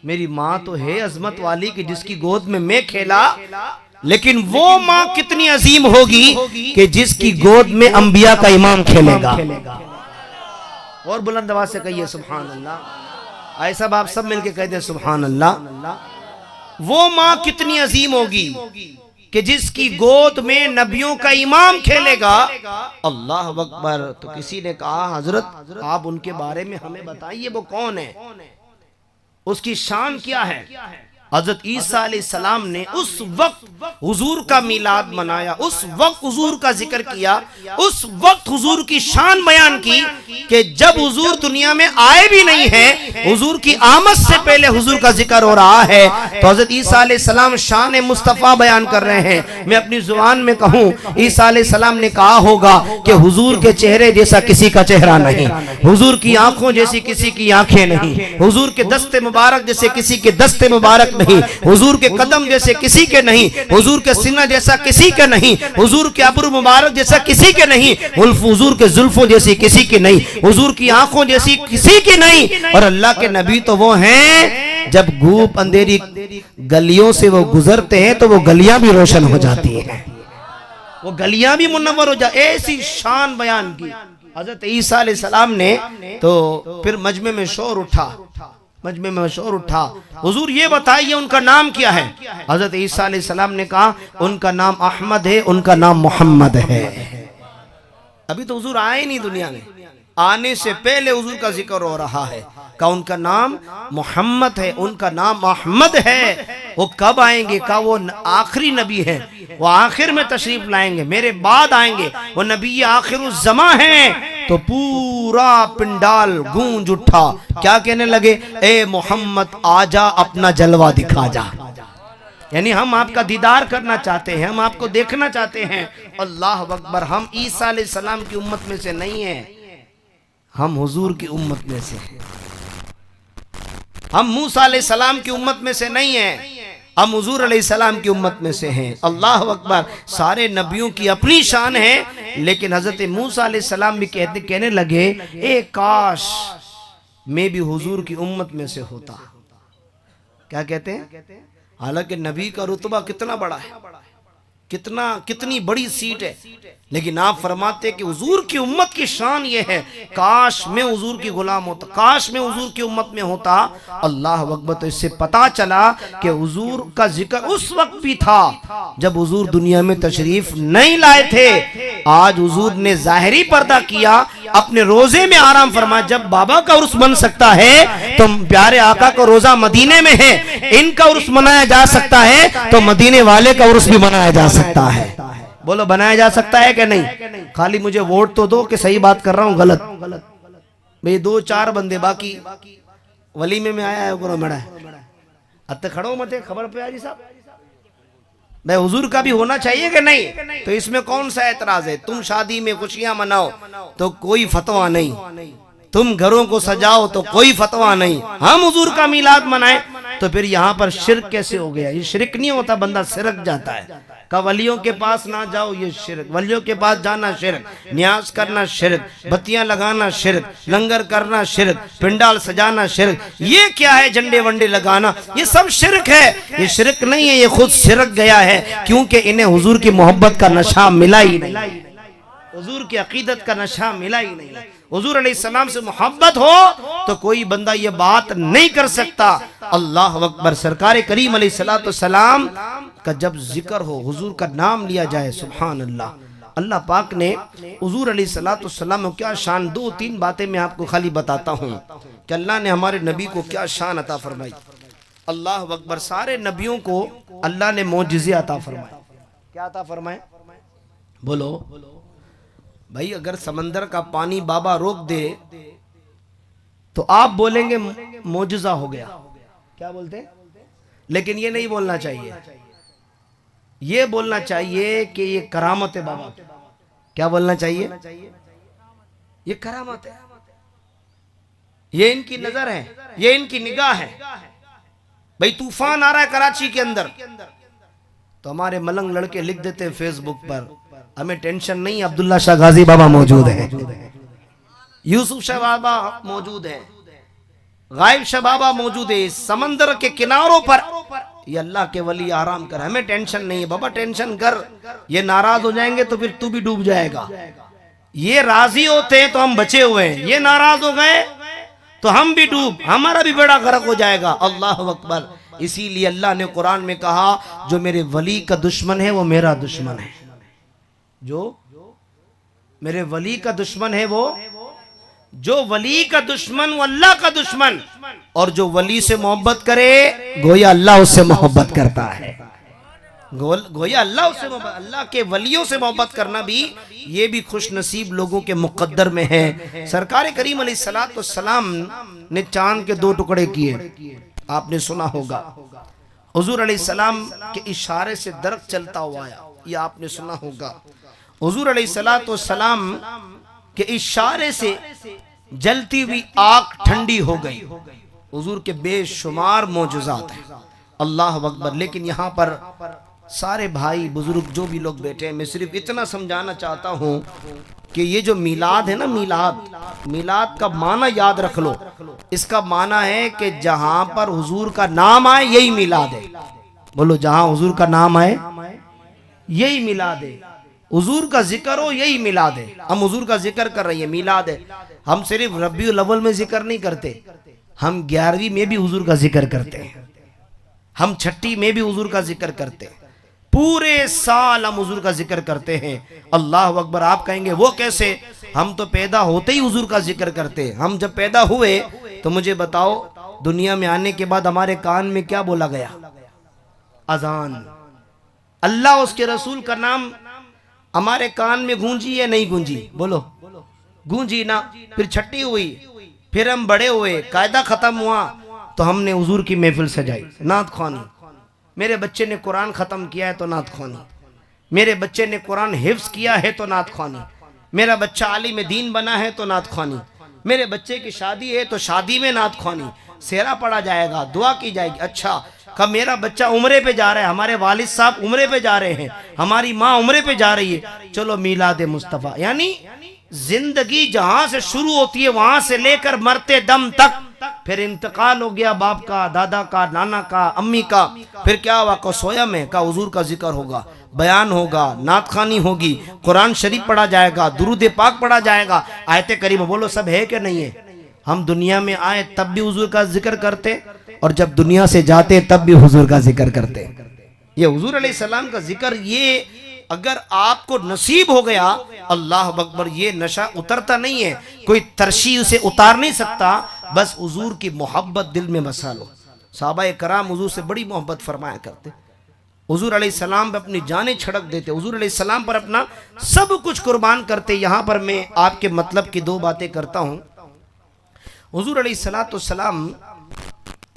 मेरी माँ तो है अजमत वाली कि जिसकी गोद में मैं खेला, लेकिन वो माँ कितनी अजीम होगी कि जिसकी गोद में अंबिया का इमाम खेलेगा। और बुलंद आवाज से कहिए सुभान अल्लाह। ऐसा आप सब मिलके कहते हैं सुभान अल्लाह। वो माँ कितनी अजीम होगी कि जिसकी गोद में नबियों का इमाम खेलेगा, अल्लाह अकबर। तो किसी ने कहा हजरत आप उनके बारे में हमें बताइए, वो कौन है, उसकी शान क्या है। हजरत ईसा अलैहिस्सलाम ने उस वक्त हुजूर का मिलाद मनाया, उस वक्त हुजूर का जिक्र किया, उस वक्त हुजूर की शान बयान की कि जब हुजूर दुनिया में आए भी नहीं है, हुजूर की आमद से पहले हुजूर का जिक्र हो रहा है। तो हजरत ईसा अलैहिस्सलाम शान मुस्तफ़ा बयान कर रहे हैं। मैं अपनी जुबान में कहूँ, ईसा अलैहिस्सलाम ने कहा होगा कि हुजूर के चेहरे जैसा किसी का चेहरा नहीं, हुजूर की आंखों जैसी किसी की आंखें नहीं, हुजूर के दस्ते मुबारक जैसे किसी के दस्ते मुबारक नहीं, हुजूर के कदम जैसे किसी के नहीं, हुजूर के सीना जैसा किसी के नहीं, हुजूर के अब्रू मुबारक जैसा किसी के नहीं, हुजूर के जुल्फों जैसी किसी की नहीं, हुजूर की आंखों जैसी किसी की नहीं। और अल्लाह के नबी तो वो हैं, जब धूप अंधेरी गलियों से वो गुजरते हैं तो वो गलियां भी रोशन हो जाती हैं, वो गलियां भी मुनव्वर हो जाती। ऐसी शान बयान की हजरत ईसा अलैहिस्सलाम ने। तो फिर मजमे में शोर उठा, मजमे में शोर उठा, हुजूर ये बताइए उनका नाम क्या है। हजरत ईसा अलैहिस्सलाम ने कहा उनका नाम अहमद है, उनका नाम मोहम्मद है। अभी तो हुजूर आए नहीं दुनिया में, आने से पहले हुजूर का जिक्र हो रहा है। का उनका नाम मोहम्मद है, उनका नाम अहमद है। वो कब आएंगे? का वो आखिरी नबी है, वो आखिर में तशरीफ लाएंगे, मेरे बाद आएंगे, वो नबी आखिरुज़्ज़मा हैं। तो पूरा पिंडाल गूंज उठा, क्या कहने लगे, ए मोहम्मद आजा अपना जलवा दिखा जा। यानी हम आपका दीदार करना चाहते हैं, हम आपको देखना चाहते हैं। अल्लाह अकबर। हम ईसा अलैहिस्सलाम की उम्मत में से नहीं है, हम हुजूर की उम्मत में से हैं। हम मूसा अलैहिस्सलाम की उम्मत में से नहीं है, हम हुजूर अलैहिस्सलाम की उम्मत में से हैं। अल्लाह अकबर। सारे नबियों की अपनी शान है, लेकिन हजरत मूसा अलैहिस्सलाम भी कहने लगे, ए काश मैं भी हुजूर की उम्मत में से होता। क्या कहते हैं? हालांकि नबी का रुतबा कितना बड़ा है, कितनी बड़ी सीट है, लेकिन आप फरमाते कि हुजूर की उम्मत की शान ये है, काश मैं हुजूर की गुलाम होता, काश मैं हुजूर की उम्मत में होता। अल्लाह अकबर। तो इससे पता चला कि हुजूर का जिक्र उस वक्त भी था जब हुजूर दुनिया में तशरीफ नहीं लाए थे। आज हुजूर ने जाहिरी पर्दा किया, अपने रोजे में आराम फरमाया। जब बाबा का उर्स बन सकता है तो प्यारे आका का रोजा मदीने में है, इनका उर्स मनाया जा सकता है तो मदीने वाले का उर्स भी मनाया जा सकता है। बोलो बनाया जा सकता है कि नहीं? खाली मुझे वोट तो दो कि सही बात कर रहा हूँ गलत। भाई 2-4 बंदे बाकी वलीमे में आया है, गुरु मेड़ा अत्ते खड़ो मत खबर पे आजी साहब। भाई हुजूर का भी होना चाहिए कि नहीं? तो इसमें कौन सा एतराज है? तुम शादी में खुशियां मनाओ तो कोई फतवा नहीं, तुम घरों को सजाओ तो कोई फतवा नहीं, हम हुजूर का मिलाद मनाएं तो फिर यहाँ पर शिरक कैसे हो गया? ये शिरक नहीं होता, बंदा सिरक जाता है। का वलियों के पास ना जाओ, ये शिरक। वलियों के पास जाना शिरक, न्याज करना शिरक, बत्तियां लगाना शिरक, लंगर करना शिरक, पिंडाल सजाना शिरक। ये क्या है? झंडे वंडे लगाना, ये सब शिरक है। ये शिरक नहीं है, ये खुद शिरक गया है, क्योंकि इन्हें हुजूर की मोहब्बत का नशा मिला ही नहीं, हुजूर की अकीदत का नशा मिला ही नहीं। हुजूर अलैहिस्सलाम से मोहब्बत हो तो कोई बंदा ये बात नहीं कर सकता। अल्लाह अकबर। सरकार करीम अलैहिस्सलाम का जब जिक्र हो, हुजूर का नाम लिया जाए, सुभान अल्लाह। अल्लाह पाक ने हुजूर अलैहिस्सलाम को क्या शान, 2-3 बातें मैं आपको खाली बताता हूँ कि अल्लाह ने हमारे नबी को क्या शान अता फरमाई। अल्लाह अकबर। सारे नबियों को अल्लाह ने मोजिज़े अता फरमाए। क्या अता फरमाए? बोलो भाई। अगर समंदर का पानी बाबा रोक दे तो आप बोलेंगे मोजिज़ा हो गया, क्या बोलते हैं? लेकिन ये नहीं बोलना चाहिए, ये बोलना चाहिए कि ये करामत है बाबा। क्या बोलना चाहिए? ये करामत है, ये इनकी नजर है, ये इनकी निगाह है। भाई तूफान आ रहा है कराची के अंदर तो हमारे मलंग लड़के लिख देते हैं फेसबुक पर, हमें टेंशन नहीं, अब्दुल्ला शाह गाजी बाबा मौजूद है, यूसुफ शाह बाबा मौजूद है, गायब शाह बाबा मौजूद है। समंदर के किनारों पर ये अल्लाह के वली आराम कर, हमें टेंशन नहीं है। बाबा टेंशन कर, ये नाराज हो जाएंगे तो फिर तू भी डूब जाएगा। ये राजी होते हैं तो हम बचे हुए हैं, ये नाराज हो गए तो हम भी डूब, हमारा भी बड़ा गर्क हो जाएगा। अल्लाह अकबर। इसीलिए अल्लाह ने कुरान में कहा जो मेरे वली का दुश्मन है वो मेरा दुश्मन है, जो मेरे वली का दुश्मन है वो, जो वली का दुश्मन वो अल्लाह का दुश्मन, और जो वली से मोहब्बत करे गोया अल्लाह उससे मोहब्बत करता है, गोया अल्लाह उससे मोहब्बत, अल्लाह के वलियों से मोहब्बत करना भी ये भी खुश नसीब लोगों के मुकद्दर में है। सरकार करीम अलैहिस्सलाम ने चांद के 2 टुकड़े किए, आपने सुना होगा। हुजूर अलैहिस्सलाम के इशारे से दरख्त चलता हुआ आया, ये आपने सुना होगा। हुजूर अलैहिस्सलाम के इशारे से जलती हुई आग ठंडी हो गई। हुजूर के बेशुमार मौजूजात हैं, अल्लाह अकबर। लेकिन यहाँ पर सारे भाई बुजुर्ग जो भी लोग बैठे हैं, मैं सिर्फ इतना समझाना चाहता हूँ कि ये जो मिलाद है ना, मिलाद का माना याद रख लो। इसका माना है कि जहां पर हुजूर का नाम आए यही मिलाद है। बोलो, जहां हुजूर का नाम आए यही मिलाद है, हुजूर का जिक्र हो यही मिलाद है। हम हुजूर का जिक्र कर रहे हैं, मिलाद है। हम सिर्फ रबीउल अव्वल में जिक्र नहीं करते, हम 11वीं में भी हुजूर का जिक्र करते हैं, हम 6ठी में भी हुजूर का जिक्र करते हैं, पूरे साल हम हुजूर का जिक्र करते हैं। अल्लाह अकबर। आप कहेंगे वो कैसे? हम तो पैदा होते ही हुजूर का जिक्र करते हैं। हम जब पैदा हुए तो मुझे बताओ, दुनिया में आने के बाद हमारे कान में क्या बोला गया? अजान। अल्लाह उसके रसूल का नाम हमारे कान में गूंजी या नहीं गूंजी? बोलो, गूंजी ना। फिर 6ठी हुई, फिर हम बड़े हुए, कायदा खत्म हुआ तो हमने हुजूर की महफिल सजाई, नात ख्वानी। मेरे बच्चे ने कुरान खत्म किया है तो नात ख्वानी, मेरे बच्चे ने कुरान हिफ्ज किया है तो नात ख्वानी, मेरा बच्चा आलिम दीन बना है तो नात ख्वानी, मेरे बच्चे की शादी है तो शादी में नात ख्वानी, सेहरा पढ़ा जाएगा, दुआ की जाएगी। अच्छा, कब मेरा बच्चा उम्रे पे जा रहा है, हमारे वालिद साहब उम्रे पे जा रहे हैं, हमारी माँ उम्रे पे जा रही है, चलो मीलाद मुस्तफ़ा। यानी जिंदगी जहां से शुरू होती है वहां से लेकर मरते दम तक, फिर इंतकाल हो गया बाप का, दादा का, नाना का, अम्मी का, फिर क्या हुआ? को सोया में का हुजूर का जिक्र होगा, बयान होगा, नात खानी होगी, कुरान शरीफ पढ़ा जाएगा, दुरूद पाक पढ़ा जाएगा, आयते करीम। बोलो, सब है कि नहीं है? हम दुनिया में आए तब भी हुजूर का जिक्र करते, और जब दुनिया से जाते तब भी हुजूर का जिक्र करते। ये हुजूर अलैहिस्सलाम का जिक्र, ये अगर आपको नसीब हो गया, अल्लाह अकबर, ये नशा उतरता नहीं है, कोई तरशी उसे उतार नहीं सकता। बस हुजूर की मोहब्बत दिल में बसा लो। सहाबा कराम हुजूर से बड़ी मोहब्बत फरमाया करते, हुजूर अलैहिस्सलाम पे अपनी जानें छिड़क देते, हुजूर अलैहिस्सलाम पर अपना सब कुछ कुर्बान करते। यहाँ पर मैं आपके मतलब की 2 बातें करता हूँ। हुजूर अलैहिस्सलाम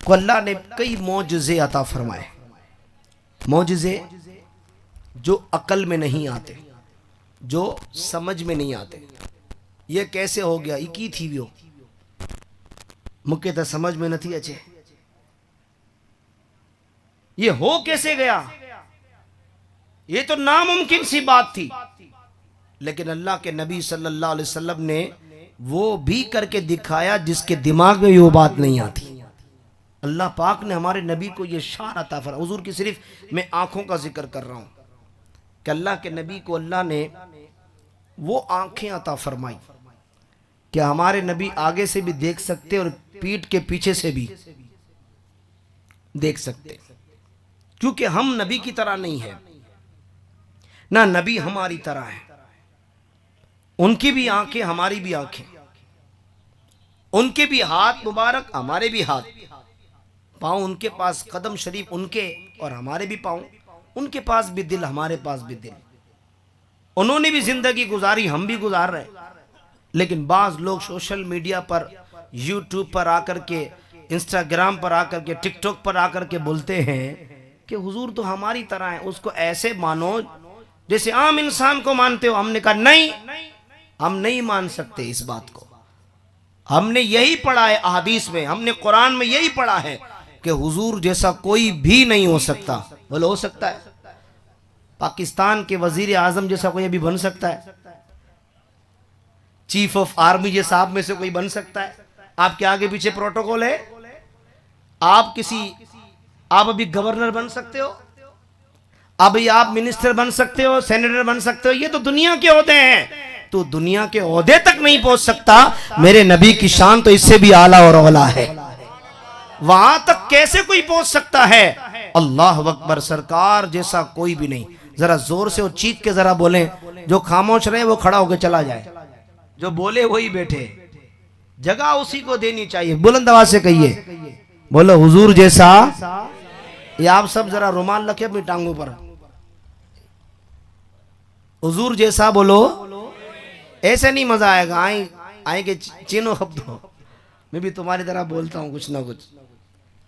को अल्लाह ने कई मौजज़े अता फरमाए, मौजज़े जो अकल में नहीं आते, जो समझ में नहीं आते। ये कैसे हो गया? ये की थी वो मुझे तो समझ में नहीं अचे, ये हो कैसे गया? ये तो नामुमकिन सी बात थी। लेकिन अल्लाह के नबी सल्लल्लाहु अलैहि वसल्लम ने वो भी करके दिखाया जिसके दिमाग में वो बात नहीं आती। अल्लाह पाक ने हमारे नबी को ये शान अता फरमाया। हुजूर की सिर्फ मैं आंखों का जिक्र कर रहा हूं कि अल्लाह के नबी को अल्लाह ने वो आंखें अता फरमाई कि हमारे नबी आगे से भी देख सकते और पीठ के पीछे से भी देख सकते, क्योंकि हम नबी की तरह नहीं है, ना नबी हमारी तरह है। उनकी भी आंखें हमारी भी आंखें, उनके भी हाथ मुबारक हमारे भी हाथ, पाँव उनके पास, कदम शरीफ उनके और हमारे भी पाँव, उनके पास भी दिल हमारे पास भी दिल। उन्होंने भी जिंदगी गुजारी, हम भी गुजार रहे। लेकिन बाज लोग सोशल मीडिया पर, यूट्यूब पर आकर के, इंस्टाग्राम पर आकर के, टिकटॉक पर आकर के बोलते हैं कि हुजूर तो हमारी तरह है, उसको ऐसे मानो जैसे आम इंसान को मानते हो। हमने कहा नहीं, हम नहीं मान सकते इस बात को। हमने यही पढ़ा है अहादीस में, हमने कुरान में यही पढ़ा है कि हुजूर जैसा कोई भी नहीं हो सकता। बोलो, हो सकता है? पाकिस्तान के वजीर आजम जैसा कोई अभी बन सकता है? चीफ ऑफ आर्मी जैसा आप में से कोई बन सकता है? आपके आगे पीछे प्रोटोकॉल है। आप अभी गवर्नर बन सकते हो, अभी आप मिनिस्टर बन सकते हो, सेनेटर बन सकते हो। ये तो दुनिया के ओहदे हैं, तो दुनिया के ओहदे तक नहीं पहुंच सकता। मेरे नबी की शान तो इससे भी आला और औला है, वहां तक तक कैसे कोई पहुंच सकता है? अल्लाह अकबर, सरकार जैसा कोई भी नहीं। जरा जोर से और चीख के जरा बोले, जो खामोश रहे वो खड़ा होकर चला जाए, जो बोले वही बैठे। जगह उसी को देनी चाहिए। बुलंद आवाज से कहिए, बोलो हुजूर जैसा। ये आप सब जरा रुमाल रखे अपनी टांगों पर, हुजूर जैसा बोलो। ऐसे नहीं मजा आएगा। आएंगे चीनो हफ्तों मैं भी तुम्हारी तरह बोलता हूं कुछ ना कुछ,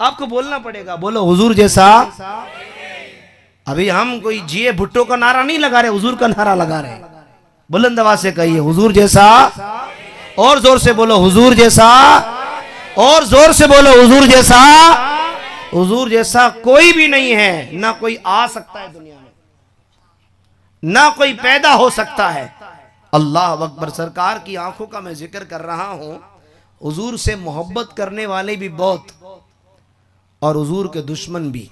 आपको बोलना पड़ेगा। बोलो हुजूर जैसा। अभी हम कोई जिए भुट्टो का नारा नहीं लगा रहे, हुजूर का नारा लगा रहे। बुलंद आवाज से कहिए हुजूर जैसा। और जोर से बोलो हुजूर जैसा। और जोर से बोलो हुजूर जैसा। हुजूर जैसा कोई भी नहीं है, ना कोई आ सकता है दुनिया में, ना कोई पैदा हो सकता है। अल्लाह अकबर। सरकार की आंखों का मैं जिक्र कर रहा हूं। हुजूर से मोहब्बत करने वाले भी बहुत और हुजूर के दुश्मन भी।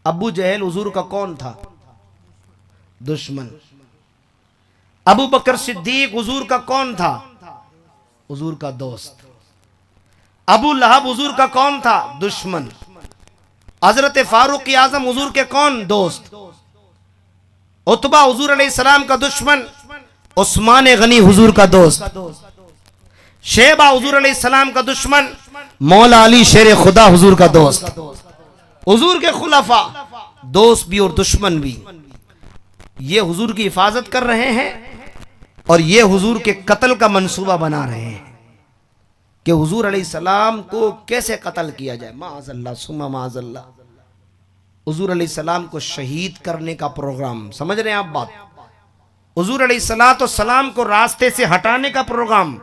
अबू जहल हुजूर का कौन था? दुश्मन। अबू बकर सिद्दीक हुजूर का कौन था? हुजूर का दोस्त। अबू लहब हुजूर का कौन था? दुश्मन। हजरत फारूक आजम हुजूर के कौन? दोस्त। उतबा हुजूर अलैहिस्सलाम का दुश्मन। उस्मान गनी हुजूर का दोस्त। शेबा हुजूर अलैहिस्सलाम का दुश्मन। मौला अली शेर खुदा हुजूर का दोस्त। हुजूर के खुलाफा दोस्त भी और दुश्मन भी। ये हुजूर की हिफाजत कर रहे हैं और ये हुजूर के कत्ल का मंसूबा बना रहे हैं कि हुजूर अलैहिस्सलाम को कैसे कत्ल किया जाए। माअज़ल्लाह सुम्मा माअज़ल्लाह। हुजूर अलैहिस्सलाम को शहीद करने का प्रोग्राम, समझ रहे हैं आप बात? हुजूर अलैहिस्सलाम को रास्ते से हटाने का प्रोग्राम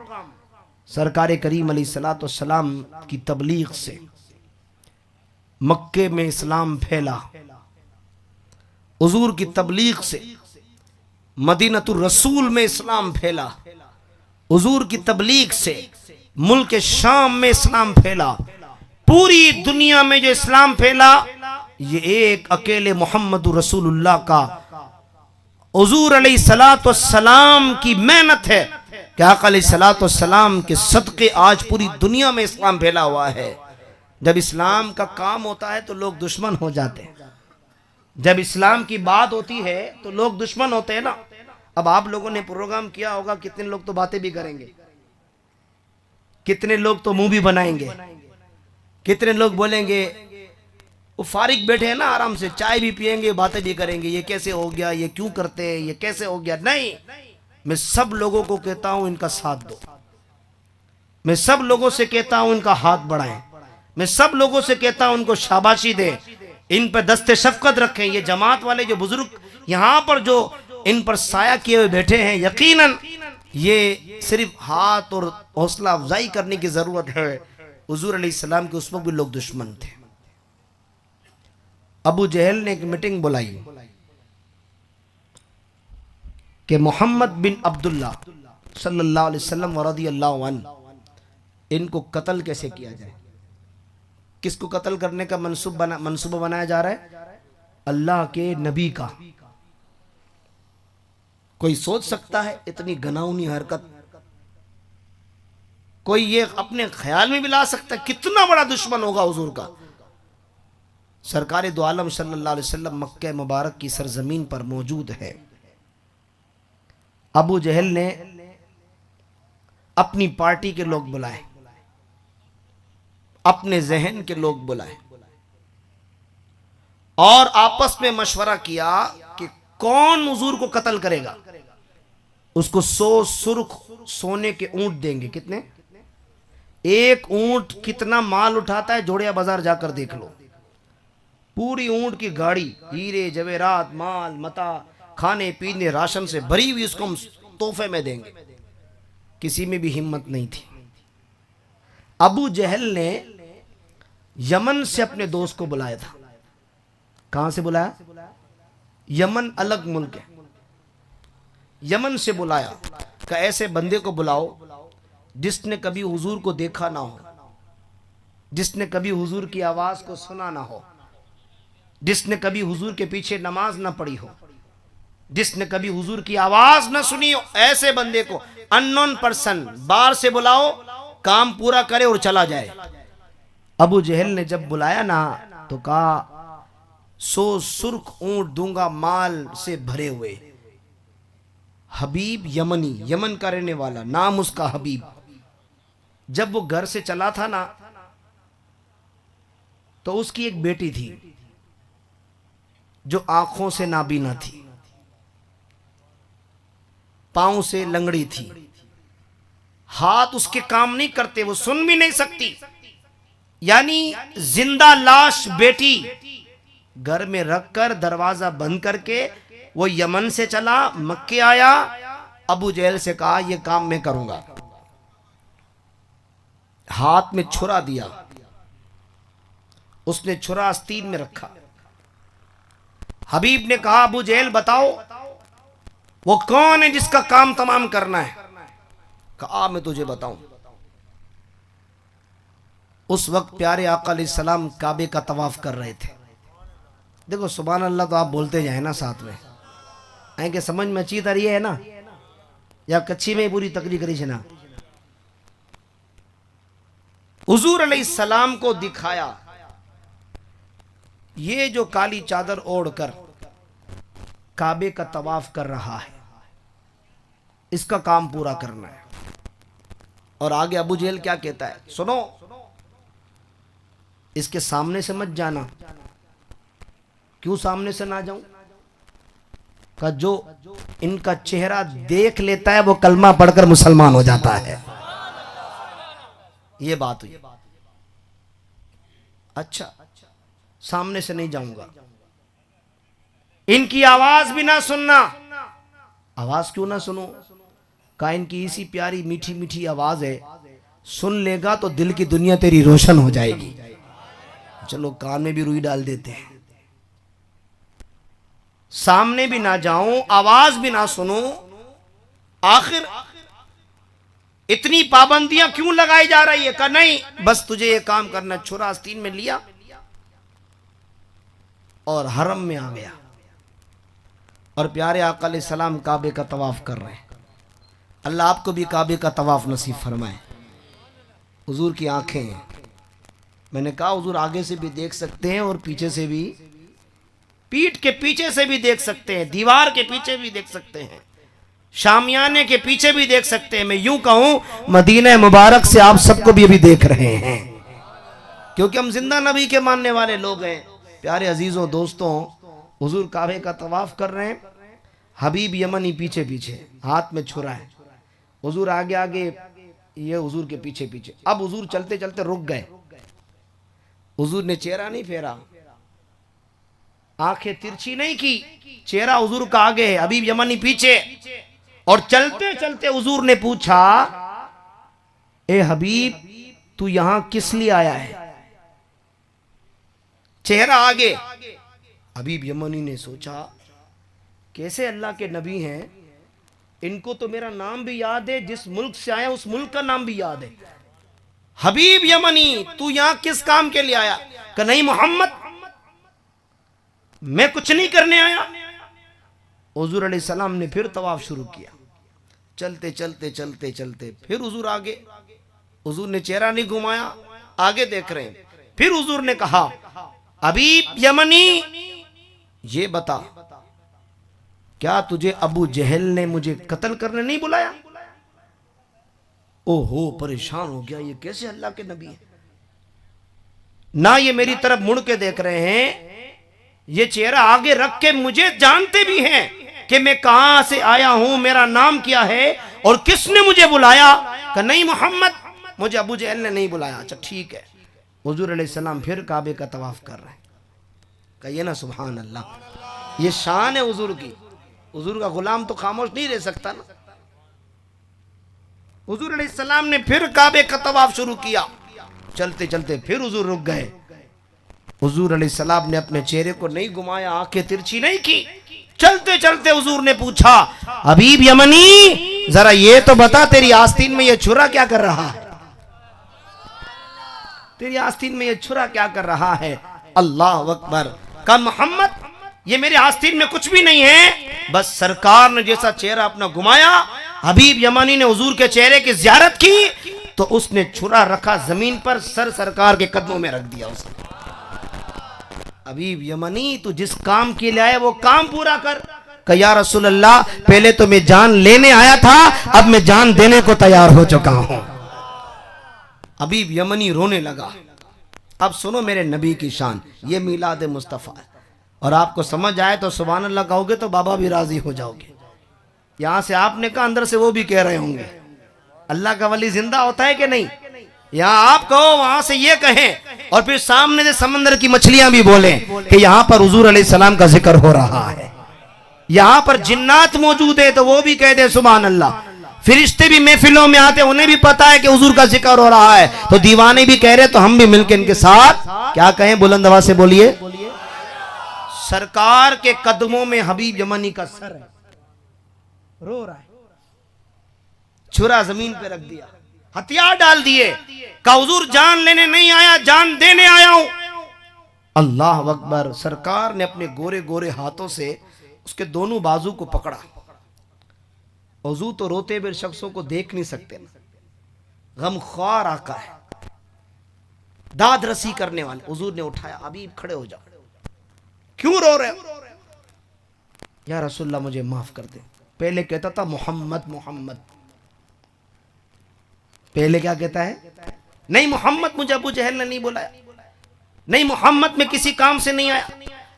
सरकार करीम अलैहिस्सलाम की तबलीग से मक्के में इस्लाम फैला। हुजूर की तबलीग से मदीनतुर रसूल में इस्लाम फैला। हुजूर की तबलीग से मुल्क शाम में इस्लाम फैला। पूरी दुनिया में जो इस्लाम फैला, ये एक अकेले मोहम्मद रसूलुल्लाह का, हुजूर अलैहिस्सलाम की मेहनत है कि आका अलैहिस्सलाम के सदके आज पूरी दुनिया में इस्लाम फैला हुआ है। जब इस्लाम का काम होता है तो लोग दुश्मन हो जाते हैं। जब इस्लाम की बात होती है तो लोग दुश्मन होते हैं ना। अब आप लोगों ने प्रोग्राम किया होगा, कितने लोग तो बातें भी करेंगे, कितने लोग तो मुंह भी बनाएंगे, कितने लोग बोलेंगे वो फारिग बैठे हैं ना, आराम से चाय भी पिएंगे, बातें भी करेंगे, ये कैसे हो गया, ये क्यों करते हैं, ये कैसे हो गया। नहीं, मैं सब लोगों को कहता हूं इनका साथ दो। मैं सब लोगों से कहता हूं इनका हाथ बढ़ाएं। मैं सब लोगों से कहता हूं उनको शाबाशी दें, इन पर दस्ते शफकत रखें। ये जमात वाले जो बुजुर्ग यहां पर जो इन पर साया किए हुए बैठे हैं, यकीनन ये सिर्फ हाथ और हौसला अफजाई करने की जरूरत है। हुजूर अलैहिस्सलाम के उस वक्त भी लोग दुश्मन थे। अबू जहल ने एक मीटिंग बुलाई कि मोहम्मद बिन अब्दुल्ला सल्लल्लाहु अलैहि वसल्लम व रदियल्लाहु अन्हु, इनको कत्ल कैसे किया जाए। किसको कत्ल करने का मंसूबा बनाया जा रहा है? अल्लाह के नबी का। कोई सोच सकता है इतनी घिनौनी हरकत? कोई ये अपने ख्याल में भी ला सकता है? कितना बड़ा दुश्मन होगा हुजूर का। सरकार दो आलम सल्लल्लाहु अलैहि वसल्लम मक्के मुबारक की सरजमीन पर मौजूद है। अबू जहल ने अपनी पार्टी के लोग बुलाए, अपने जहन के लोग बुलाए और आपस में मशवरा किया कि कौन हुजूर को कत्ल करेगा। उसको 100 सुर्ख सोने के ऊंट देंगे। कितने? एक ऊंट कितना माल उठाता है, जोड़िया बाजार जाकर देख लो। पूरी ऊंट की गाड़ी हीरे जवेरात माल मता खाने पीने राशन से भरी हुई उसको हम तोहफे में देंगे। किसी में भी हिम्मत नहीं थी। अबू जहल ने यमन से अपने दोस्त को बुलाया था। कहां से बुलाया? यमन अलग मुल्क है। यमन से बुलाया कि ऐसे बंदे को बुलाओ जिसने कभी हुजूर को देखा ना हो, जिसने कभी हुजूर की आवाज को सुना ना हो, जिसने कभी हुजूर के पीछे नमाज ना पढ़ी हो, जिसने कभी हुजूर की आवाज ना सुनी हो। ऐसे बंदे को, अननोन पर्सन, बाहर से बुलाओ, काम पूरा करे और चला जाए। अबू जहल ने जब बुलाया ना तो कहा 100 सुर्ख ऊंट दूंगा माल से भरे हुए। हबीब यमनी, यमन का रहने वाला, नाम उसका हबीब, जब वो घर से चला था ना तो उसकी एक बेटी थी जो आंखों से नाबीना थी, पांव से लंगड़ी थी, हाथ उसके काम नहीं करते, वो सुन भी नहीं सकती। यानी जिंदा लाश बेटी घर में रखकर दरवाजा बंद करके वो यमन से चला, मक्के आया, अबू जहल से कहा यह काम मैं करूंगा। हाथ में छुरा दिया, उसने छुरा आस्तीन में रखा। हबीब ने कहा अबू जहल बताओ वो कौन है जिसका काम तमाम करना है। कहा मैं तुझे बताऊं। उस वक्त प्यारे आका अलैहिस्सलाम काबे का तवाफ कर रहे थे। देखो सुभान अल्लाह तो आप बोलते जाए ना साथ में, ऐ के समझ में अच्छी तरह है ना, या कच्ची में पूरी तकरीर करी छे ना। हुजूर अलैहिस्सलाम को दिखाया ये जो काली चादर ओढ़कर काबे का तवाफ कर रहा है, इसका काम पूरा करना है। और आगे अबू जहल क्या कहता है सुनो, इसके सामने से मत जाना। क्यों सामने से ना जाऊं? का जो इनका चेहरा देख लेता है वो कलमा पढ़कर मुसलमान हो जाता है। ये बात हुई। अच्छा, सामने से नहीं जाऊंगा। इनकी आवाज भी ना सुनना। आवाज क्यों ना सुनो? का इनकी इसी प्यारी मीठी मीठी आवाज है, सुन लेगा तो दिल की दुनिया तेरी रोशन हो जाएगी। चलो कान में भी रुई डाल देते हैं। सामने भी ना जाऊं, आवाज भी ना सुनो। आखिर इतनी पाबंदियां क्यों लगाई जा रही है? का नहीं, बस तुझे ये काम करना। छुरा आस्तीन में लिया और हरम में आ गया। और प्यारे आका अलैहिस्सलाम काबे का तवाफ कर रहे हैं। अल्लाह आपको भी काबे का तवाफ नसीब फरमाए। हुजूर की आंखें हैं, मैंने कहा हुजूर आगे से भी देख सकते हैं और पीछे से भी, पीठ के पीछे से भी देख सकते हैं, दीवार के पीछे भी देख सकते हैं, शामियाने के पीछे भी देख सकते हैं। मैं यूं कहूं मदीना मुबारक से आप सबको भी अभी देख रहे हैं, क्योंकि हम जिंदा नबी के मानने वाले लोग हैं। प्यारे अजीजों दोस्तों, हुजूर काबे का तवाफ कर रहे हैं, हबीब यमनी पीछे पीछे, हाथ में छुरा है। हुजूर आगे आगे, ये हुजूर के पीछे पीछे। अब हुजूर चलते चलते रुक गए। हुजूर ने चेहरा नहीं फेरा, आंखें तिरछी नहीं की, चेहरा हुजूर का आगे है, हबीब यमनी पीछे। और चलते चलते हुजूर ने पूछा ए हबीब तू यहां किस लिए आया है? चेहरा आगे। हबीब यमनी ने सोचा कैसे अल्लाह के नबी हैं, इनको तो मेरा नाम भी याद है, जिस मुल्क से आया उस मुल्क का नाम भी याद है। हबीब यमनी तू यहां किस काम के लिए आया? कि नहीं मोहम्मद मैं कुछ नहीं करने आया। हुजूर अलैहिस्सलाम ने फिर तवाफ शुरू किया। चलते चलते चलते चलते फिर हुजूर आगे। हुजूर ने चेहरा नहीं घुमाया, आगे देख रहे हैं। फिर हुजूर ने कहा हबीब यमनी ये बता, क्या तुझे अबू जहल ने मुझे कत्ल करने नहीं बुलाया? ओहो, परेशान हो गया, ये कैसे अल्लाह के नबी है? ना ये मेरी तरफ मुड़ के देख रहे हैं, ये चेहरा आगे रख के मुझे जानते भी हैं कि मैं कहां से आया हूं, मेरा नाम क्या है और किसने मुझे बुलाया। कि नहीं मोहम्मद मुझे अबू जहल ने नहीं बुलाया। अच्छा ठीक है। हुजूर अलैहिस्सलाम फिर काबे का तवाफ कर रहे हैं। कहिए ना सुभान अल्लाह। ये शान है हुजूर की। हुजूर का गुलाम तो खामोश नहीं रह सकता ना। हुजूर अलैहिस्सलाम ने फिर काबे का तवाफ शुरू किया। चलते चलते फिर हुजूर रुक गए। हुजूर अलैहिस्सलाम ने अपने चेहरे को नहीं घुमाया, आंखें तिरछी नहीं की। चलते चलते हुजूर ने पूछा हबीब यमनी जरा ये तो बता, तेरी आस्तीन में ये छुरा क्या कर रहा है? तेरी आस्तीन में ये छुरा क्या कर रहा है? अल्लाह अकबर। कहा मोहम्मद ये मेरे आस्तीन में कुछ भी नहीं है, बस सरकार ने जैसा चेहरा अपना घुमाया, हबीब यमनी ने हुजूर के चेहरे की ज़ियारत की तो उसने छुरा रखा जमीन पर, सर सरकार के कदमों में रख दिया उसने। अभी यमनी तू जिस काम के लिए आया वो काम पूरा कर। कहा या रसूल अल्लाह पहले तो मैं जान लेने आया था, अब मैं जान देने को तैयार हो चुका हूं। अभी यमनी रोने लगा। अब सुनो मेरे नबी की शान, ये मिलाद मुस्तफ़ा है और आपको समझ आए तो सुभान अल्लाह कहोगे तो बाबा भी राजी हो जाओगे। यहां से आपने कहा, अंदर से वो भी कह रहे होंगे। अल्लाह का वली जिंदा होता है कि नहीं? यहाँ आप कहो, वहां से ये कहें और फिर सामने से समंदर की मछलियां भी बोले कि यहाँ पर हुजूर अलैहिस्सलाम का जिक्र हो रहा है। यहाँ पर जिन्नात मौजूद है तो वो भी कह दे सुभान अल्लाह। फिरिश्ते भी महफिलों में आते, उन्हें भी पता है कि हुजूर का जिक्र हो रहा है, तो दीवाने भी कह रहे तो हम भी मिलकर इनके साथ क्या कहें? बुलंद आवाज से बोलिए। सरकार के कदमों में हबीब यमनी का सर है, रो रहा है। छुरा जमीन पे रख दिया, हथियार डाल दिए, का हुजूर जान लेने नहीं आया, जान देने आया हूं। अल्लाह अकबर। सरकार ने अपने गोरे गोरे हाथों से उसके दोनों बाजू को पकड़ा। हुजूर तो रोते हुए शख्सों को देख नहीं सकते ना, गमख्वार आका है, दाद रसी करने वाले। हुजूर ने उठाया, अभी खड़े हो जाओ, क्यों रो रहे हो? या रसूलल्लाह मुझे माफ कर दे। पहले कहता था मोहम्मद मोहम्मद, पहले क्या कहता है? नहीं मोहम्मद मुझे अबू जहल ने नहीं बुलाया, नहीं मोहम्मद में किसी काम से नहीं आया,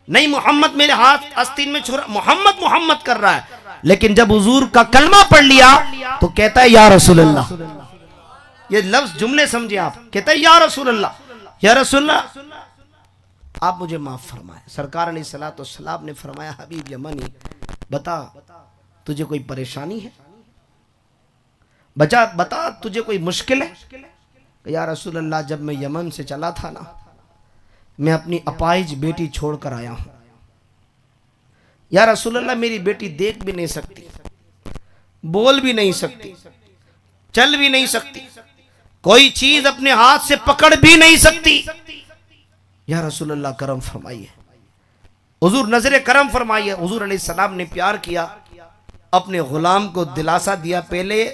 नहीं मोहम्मद मेरे हाथ आस्तीन में छुरा, मोहम्मद मोहम्मद कर रहा है। लेकिन जब हुजूर का कलमा पढ़ लिया तो कहता है या रसूलल्लाह। ये लफ्ज जुमले समझे आप, कहता है या रसूलल्लाह, या रसूलल्लाह आप मुझे माफ फरमाए। सरकार अलैहिस्सलाम ने फरमाया, हबीब यमनी बता तुझे कोई परेशानी है? बता तुझे कोई मुश्किल है? या रसूल अल्लाह जब मैं यमन से चला था ना, मैं अपनी अपाहिज बेटी छोड़कर आया हूं। या रसूल अल्लाह मेरी बेटी देख भी नहीं सकती, बोल भी नहीं सकती, चल भी नहीं सकती, कोई चीज अपने हाथ से पकड़ भी नहीं सकती। या रसूल अल्लाह करम फरमाइए, हुजूर नजरे करम फरमाइए। हुजूर अलैहिस्सलाम ने प्यार किया, अपने गुलाम को दिलासा दिया। पहले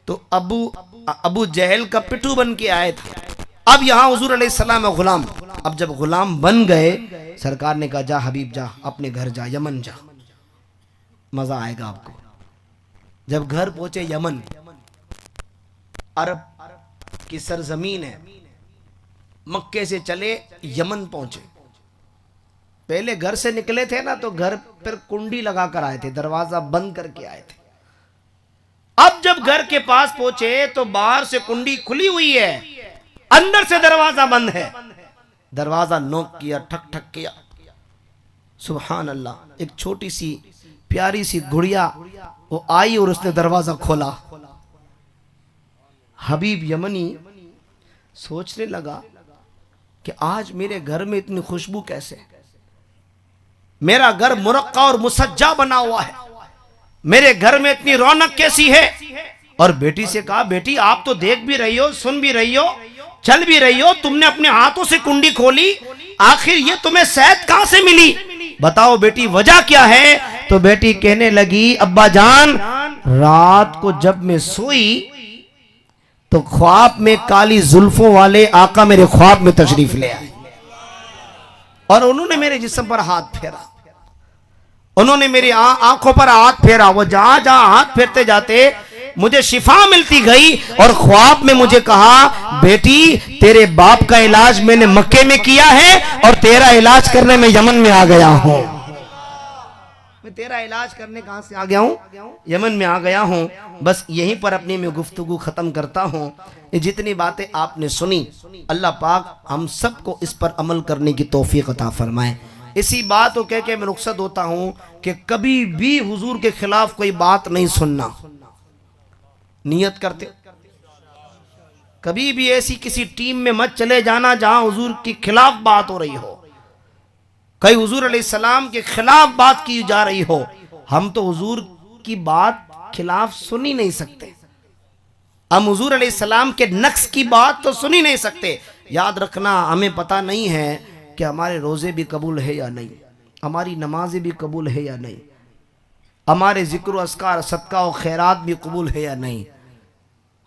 तो अबू जहल का पिट्ठू बन के आए थे, अब यहां हुजूर अलैहिस्सलाम गुलाम। अब जब गुलाम बन गए, सरकार ने कहा जा हबीब जा, अपने घर जा, यमन जा, मजा आएगा आपको। जब घर पहुंचे यमन, अरब की सरजमीन है, मक्के से चले यमन पहुंचे। पहले घर से निकले थे ना तो घर पर कुंडी लगा कर आए थे, दरवाजा बंद करके आए थे। अब जब घर के पास पहुंचे तो बाहर से कुंडी खुली हुई है, अंदर से दरवाजा बंद है। दरवाजा नॉक किया, ठक ठक किया, सुभान अल्लाह। एक छोटी सी प्यारी सी गुड़िया वो आई और उसने दरवाजा खोला। हबीब यमनी सोचने लगा कि आज मेरे घर में इतनी खुशबू कैसे? मेरा घर मुरक्का और मुसज्जा बना हुआ है, मेरे घर में इतनी रौनक कैसी है? और बेटी से कहा, बेटी आप तो देख भी रही हो, सुन भी रही हो, चल भी रही हो, तुमने अपने हाथों से कुंडी खोली, आखिर ये तुम्हें शहद कहां से मिली? बताओ बेटी वजह क्या है? तो बेटी कहने लगी, अब्बा जान रात को जब मैं सोई तो ख्वाब में काली जुल्फों वाले आका मेरे ख्वाब में तशरीफ ले आए और उन्होंने मेरे जिस्म पर हाथ फेरा, उन्होंने मेरी आंखों पर हाथ फेरा। वो जहां जहां हाथ फेरते जाते मुझे शिफा मिलती गई और ख्वाब में मुझे कहा, बेटी तेरे बाप का इलाज मैंने मक्के में किया है और तेरा इलाज करने में यमन में आ गया हूं। मैं तेरा इलाज करने कहां से आ गया हूं? यमन में आ गया हूं। बस यहीं पर अपनी मैं गुफ्तगू खत्म करता हूं। ये जितनी बातें आपने सुनी, अल्लाह पाक हम सबको इस पर अमल करने की तौफीक अता फरमाए। इसी बात को कह के मैं रुखसत होता हूं कि कभी भी हुजूर के खिलाफ कोई बात नहीं सुनना। नियत करते कभी भी ऐसी किसी टीम में मत चले जाना जहां हुजूर के खिलाफ बात हो रही हो, कहीं हुजूर अलैहिस्सलाम के खिलाफ बात की जा रही हो। हम तो हुजूर की बात खिलाफ सुन ही नहीं सकते, हम हुजूर अलैहिस्सलाम के नक्स की बात तो सुन ही नहीं सकते। याद रखना, हमें पता नहीं है कि हमारे रोजे भी कबूल है या नहीं, हमारी नमाजें भी कबूल है या नहीं, हमारे जिक्र अस्कार सदका और खैरात भी कबूल है या नहीं।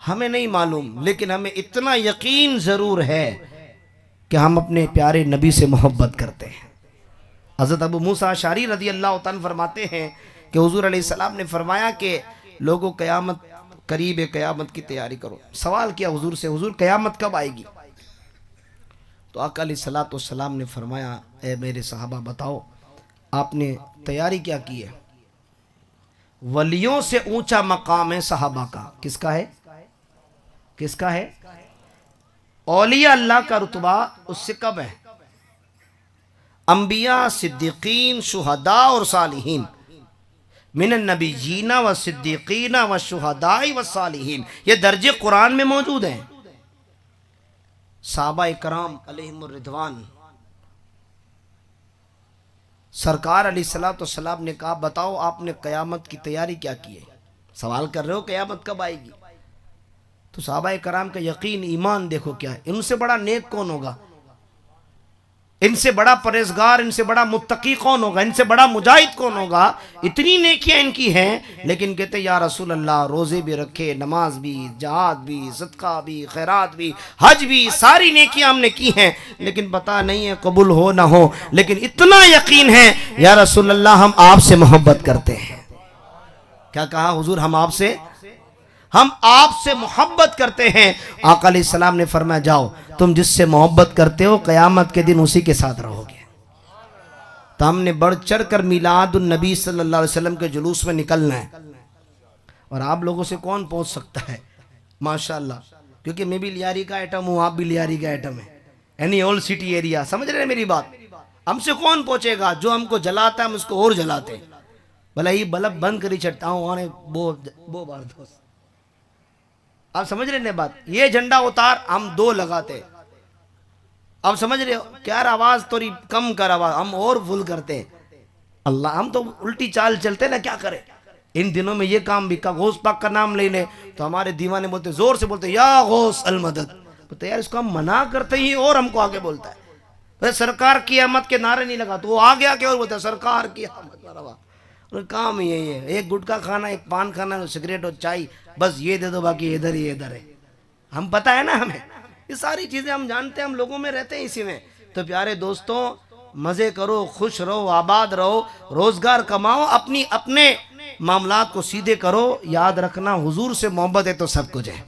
हमें नहीं मालूम, लेकिन हमें इतना यकीन जरूर है कि हम अपने प्यारे नबी से मोहब्बत करते हैं। हज़रत अबू मूसा अशअरी रज़ी अल्लाह तआला फरमाते हैं कि हुज़ूर अलैहिस्सलाम ने फरमाया कि लोगों क़यामत करीब है, क़यामत की तैयारी करो। सवाल किया हुज़ूर से, हुज़ूर क़यामत कब आएगी? तो आका अलैहिस्सलातु वस्सलाम ने फरमाया, ए मेरे सहाबा बताओ आपने तैयारी क्या की है? वलियों से ऊंचा मकाम है सहाबा का। किसका है? किसका है? औलिया अल्लाह का रुतबा उससे कब है? अंबिया, सिद्दीकीन, शुहदा और सालिहीन। मिनन नबिय्यीना व सिद्दीकीना व शुहदाई व सालिहीन, ये दर्जे कुरान में मौजूद हैं। सहाबा इकराम अलैहिमुर रिदवान, सरकार अलैहिस्सलातु वस्सलाम ने कहा बताओ आपने क़यामत की तैयारी क्या की है? सवाल कर रहे हो क़यामत कब आएगी? तो सहाबा कराम का यकीन ईमान देखो क्या है। इनसे बड़ा नेक कौन होगा? इनसे बड़ा परहेजगार, इनसे बड़ा मुत्तकी कौन होगा? इनसे बड़ा मुजाहिद कौन होगा? इतनी नेकियां इनकी हैं, लेकिन कहते या रसूल अल्लाह रोज़े भी रखे, नमाज भी, जहाद भी, सदका भी, खैरात भी, हज भी, सारी नेकियां हमने की हैं, लेकिन पता नहीं है कबूल हो ना हो। लेकिन इतना यकीन है या रसूल अल्लाह हम आपसे मोहब्बत करते हैं। क्या कहा हुजूर? हम आपसे मोहब्बत करते हैं। आका अलैहिस्सलाम ने फरमाया जाओ तुम जिससे मोहब्बत करते हो क़यामत के दिन उसी के साथ रहोगे। तो हमने बढ़ चढ़ कर मिलादुन नबी सल्लल्लाहु अलैहि वसल्लम के जुलूस में निकलना है। और आप लोगों से कौन पहुंच सकता है? माशाल्लाह, क्योंकि मैं भी लियारी का आइटम हूँ, आप भी लियारी का आइटम है, यानी ओल्ड सिटी एरिया। समझ रहे हैं मेरी बात? हमसे कौन पहुंचेगा? जो हमको जलाता है हम उसको और जलाते हैं। भला ये बल्ब बंद करी चढ़ता हूँ वो बार दोस्त, आप समझ रहे हैं बात? ये झंडा उतार, हम दो लगाते। अब समझ रहे हो? क्या आवाज थोड़ी कम कर, आवाज हम और फुल करते हैं। अल्लाह, हम तो उल्टी चाल चलते ना, क्या करें? इन दिनों में ये काम भी का गौस पाक का नाम ले ले तो हमारे दीवाने बोलते, जोर से बोलते या गौस अल मदद। तो यार इसको हम मना करते ही और हमको आगे बोलता है। तो सरकार की अहमद के नारे नहीं लगा तो वो आगे आके और बोलता है सरकार की अहमद। काम ही यही है, एक गुटखा खाना, एक पान खाना, सिगरेट और चाय, बस ये दे दो, बाकी इधर ही इधर है। हम पता है ना, हमें ये सारी चीजें हम जानते हैं, हम लोगों में रहते हैं इसी में। तो प्यारे दोस्तों, मजे करो, खुश रहो, आबाद रहो, रोजगार कमाओ, अपने मामलात को सीधे करो। याद रखना हुजूर से मोहब्बत है तो सब कुछ है।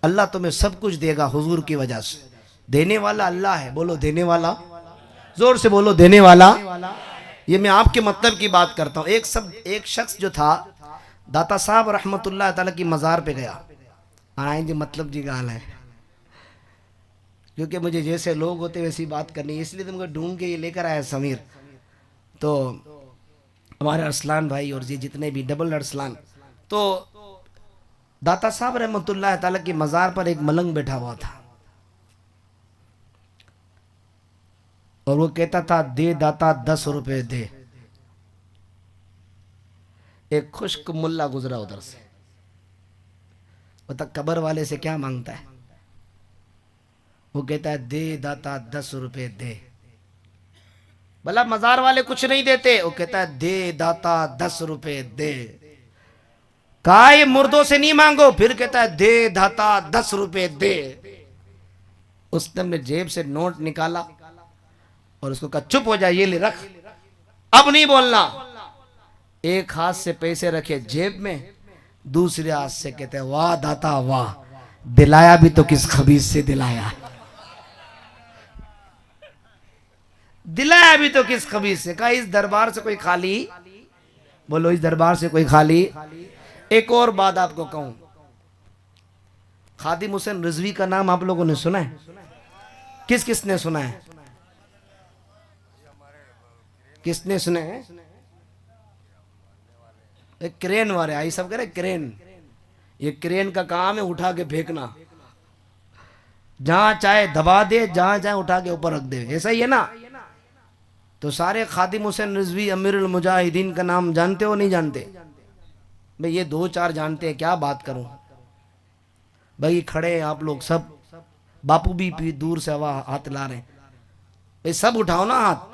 अल्लाह तुम्हें सब कुछ देगा हुजूर की वजह से। देने वाला अल्लाह है। बोलो देने वाला, जोर से बोलो देने वाला। ये मैं आपके मतलब की बात करता हूँ। एक शख्स जो था, दाता साहब रहमतुल्लाह ताला की मज़ार पे गया। आए जी मतलब जी गाल है, क्योंकि मुझे जैसे लोग होते वैसी बात करनी है, इसलिए तुमको ढूंढ के ये लेकर आया समीर। तो हमारे अरसलान भाई और ये जितने भी डबल अरसलान, तो दाता साहब रहमतुल्लाह ताला की मज़ार पर एक मलंग बैठा हुआ था और वो कहता था दे दाता 10 रुपए दे। एक खुश्क मुल्ला गुजरा उधर से, बता कब्र वाले से क्या मांगता है? वो कहता है दे दाता 10 रुपए दे। भला मजार वाले कुछ नहीं देते, वो कहता है दे दाता 10 रुपए दे। कहा ये मुर्दों से नहीं मांगो, फिर कहता है दे दाता 10 रुपए दे। उसने अपने जेब से नोट निकाला और उसको कहा चुप हो जाए, ये ले रख, अब नहीं बोलना। एक हाथ से पैसे रखे जेब में, दूसरे हाथ से कहते हैं वाह दाता वाह, दिलाया भी तो किस खबीज से दिलाया, दिलाया भी तो किस खबीज से। कहा इस दरबार से कोई खाली, बोलो इस दरबार से कोई खाली। एक और बात आपको कहूं, खादिम हुसैन रिजवी का नाम आप लोगों ने सुना है? किस किसने सुना है? किसने सुने हैं? एक क्रेन वाले आई सब कह रहे क्रेन, ये क्रेन का काम है उठा के फेंकना, जहां चाहे दबा दे, जहां चाहे उठा के ऊपर रख दे, ऐसा ही है ना। तो सारे खादिम हुसैन रिजवी अमीरुल मुजाहिदीन का नाम जानते हो नहीं जानते? भाई ये 2-4 जानते हैं, क्या बात करूं भाई। खड़े हैं आप लोग सब, बापू भी दूर से हवा हाथ ला रहे हैं, भाई सब उठाओ ना हाथ।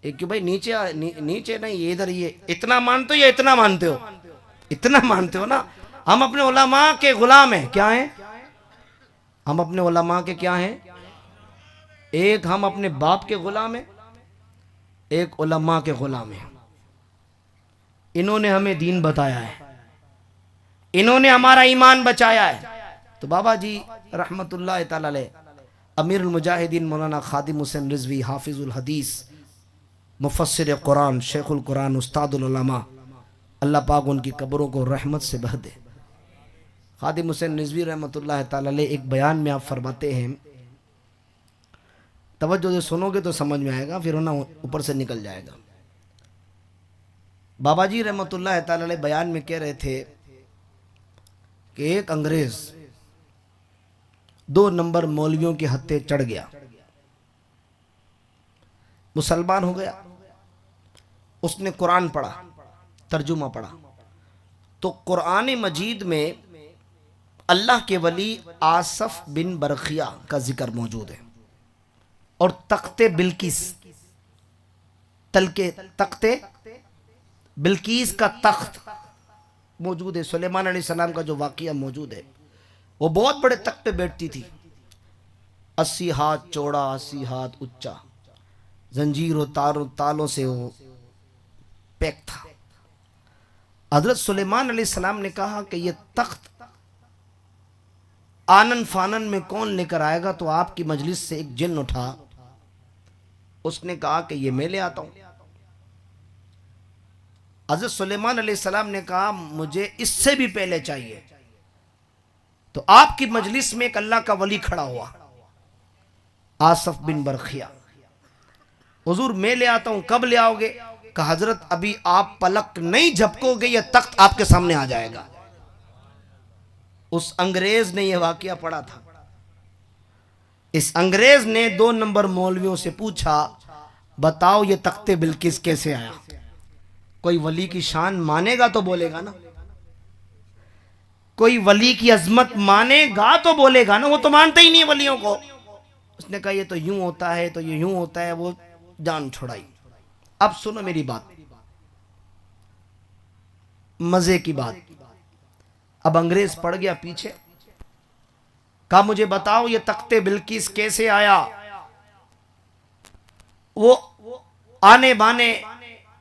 एक क्यों भाई नीचे नहीं, ये इधर, ये इतना मानते हो या इतना मानते हो? इतना मानते हो ना। हम अपने उलमा के गुलाम हैं। क्या हैं? हम अपने उलमा के क्या हैं? एक हम अपने बाप के गुलाम हैं, एक उलमा के गुलाम हैं। इन्होंने हमें दीन बताया है, इन्होंने हमारा ईमान बचाया है। तो बाबा जी रहमतुल्लाह ताला अलैह अमीरुल मुजाहिदीन मौलाना खादिम हुसैन रिजवी हाफिजुल हदीस मुफस्सिर कुरान शेखुल कुरान उस्तादुल उलमा, अल्लाह पाक उनकी कब्रों को रहमत से भर दे। खादिम हुसैन रिजवी रहमतुल्लाह ताला अलैह एक बयान में आप फरमाते हैं, तवज्जो से सुनोगे तो समझ में आएगा, फिर ना ऊपर से निकल जाएगा। बाबा जी रहमतुल्लाह ताला अलैह बयान में कह रहे थे कि एक अंग्रेज 2 नंबर मौलवियों के हत्थे चढ़ गया, मुसलमान हो गया। उसने कुरान पढ़ा, तर्जुमा पढ़ा, तो कुरान मजीद में अल्लाह के वली आसफ बिन बरखिया का जिक्र मौजूद है और तख्ते बिल्किस, तख्ते बिल्किस का तख्त मौजूद है। सुलेमान अलैहिस्सलाम का जो वाक़िया मौजूद है, वो बहुत बड़े तख्त पे बैठती थी, 80 हाथ चौड़ा 80 हाथ ऊंचा, जंजीर और तालों से वो पैक था। हजरत सुलेमान अलैहिस्सलाम ने कहा कि ये तख्त आनन फानन में कौन लेकर आएगा? तो आपकी मजलिस से एक जिन उठा, उसने कहा कि ये मैं ले आता हूं। हजरत सुलेमान अलैहिस्सलाम ने कहा मुझे इससे भी पहले चाहिए। तो आपकी मजलिस में एक अल्लाह का वली खड़ा हुआ, आसफ बिन बरखिया। हुजूर मैं ले आता हूं, कब ले आओगे? कहा हजरत अभी आप पलक नहीं झपकोगे, यह तख्त आपके सामने आ जाएगा। उस अंग्रेज ने यह वाकया पढ़ा था। इस अंग्रेज ने 2 नंबर मौलवियों से पूछा, बताओ ये तख्ते बिल्किस कैसे आया? कोई वली की शान मानेगा तो बोलेगा ना, कोई वली की अजमत मानेगा तो बोलेगा ना, वो तो मानते ही नहीं वलियों को। उसने कहा ये तो यूं होता है, तो ये यूं होता है, वो जान छुड़ाई। अब सुनो मेरी बात, मजे की बात। अब अंग्रेज पड़ गया पीछे, कहा मुझे बताओ ये तख्ते बिल्किस कैसे आया? वो आने बाने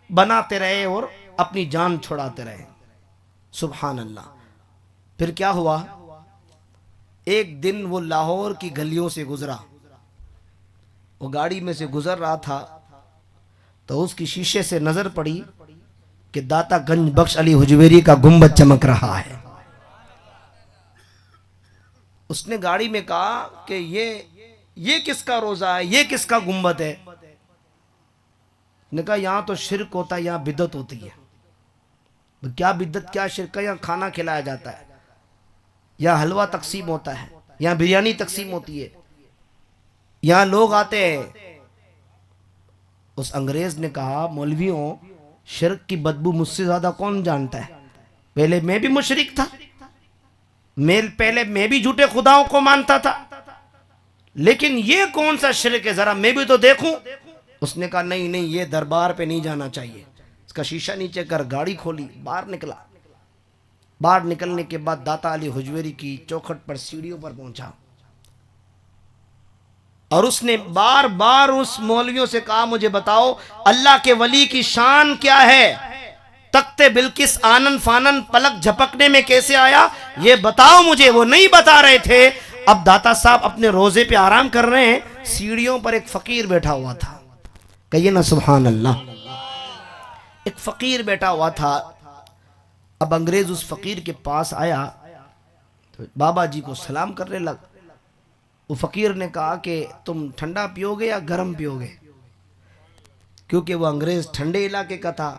बनाते रहे और अपनी जान छुड़ाते रहे। सुभान अल्लाह। फिर क्या हुआ? एक दिन वो लाहौर की गलियों से गुजरा, वो गाड़ी में से गुजर रहा था, तो उसकी शीशे से नजर पड़ी कि दाता गंज बख्श अली हुजवेरी का गुंबद चमक रहा है। उसने गाड़ी में कहा कि ये किसका रोजा है, ये किसका गुंबद है? ने कहा यहां तो शिरक होता है, यहां बिदत होती है। क्या बिदत क्या शिरक है? यहां खाना खिलाया जाता है, यहां हलवा तकसीम होता है, यहां बिरयानी तकसीम होती है, यहां लोग आते हैं। उस अंग्रेज ने कहा मौलवियों, शिरक की बदबू मुझसे ज्यादा कौन जानता है? पहले मैं भी मुशरिक था, पहले मैं भी झूठे खुदाओं को मानता था, लेकिन ये कौन सा शिरक है, जरा मैं भी तो देखूं। उसने कहा नहीं नहीं, ये दरबार पे नहीं जाना चाहिए। इसका शीशा नीचे कर गाड़ी खोली, बाहर निकला। बाहर निकलने के बाद दाता अली हुजवेरी की चौखट पर सीढ़ियों पर पहुंचा और उसने बार बार उस मौलवियों से कहा मुझे बताओ अल्लाह के वली की शान क्या है? तख्ते बिल्किस आनन फानन पलक झपकने में कैसे आया, ये बताओ मुझे। वो नहीं बता रहे थे। अब दाता साहब अपने रोजे पे आराम कर रहे हैं, सीढ़ियों पर एक फकीर बैठा हुआ था। कहिए ना सुभान अल्लाह। एक फकीर बैठा हुआ था। अब अंग्रेज उस फकीर के पास आया तो बाबा जी को सलाम करने लगा। वो फकीर ने कहा कि तुम ठंडा पियोगे या गर्म पियोगे? क्योंकि वो अंग्रेज ठंडे इलाके का था,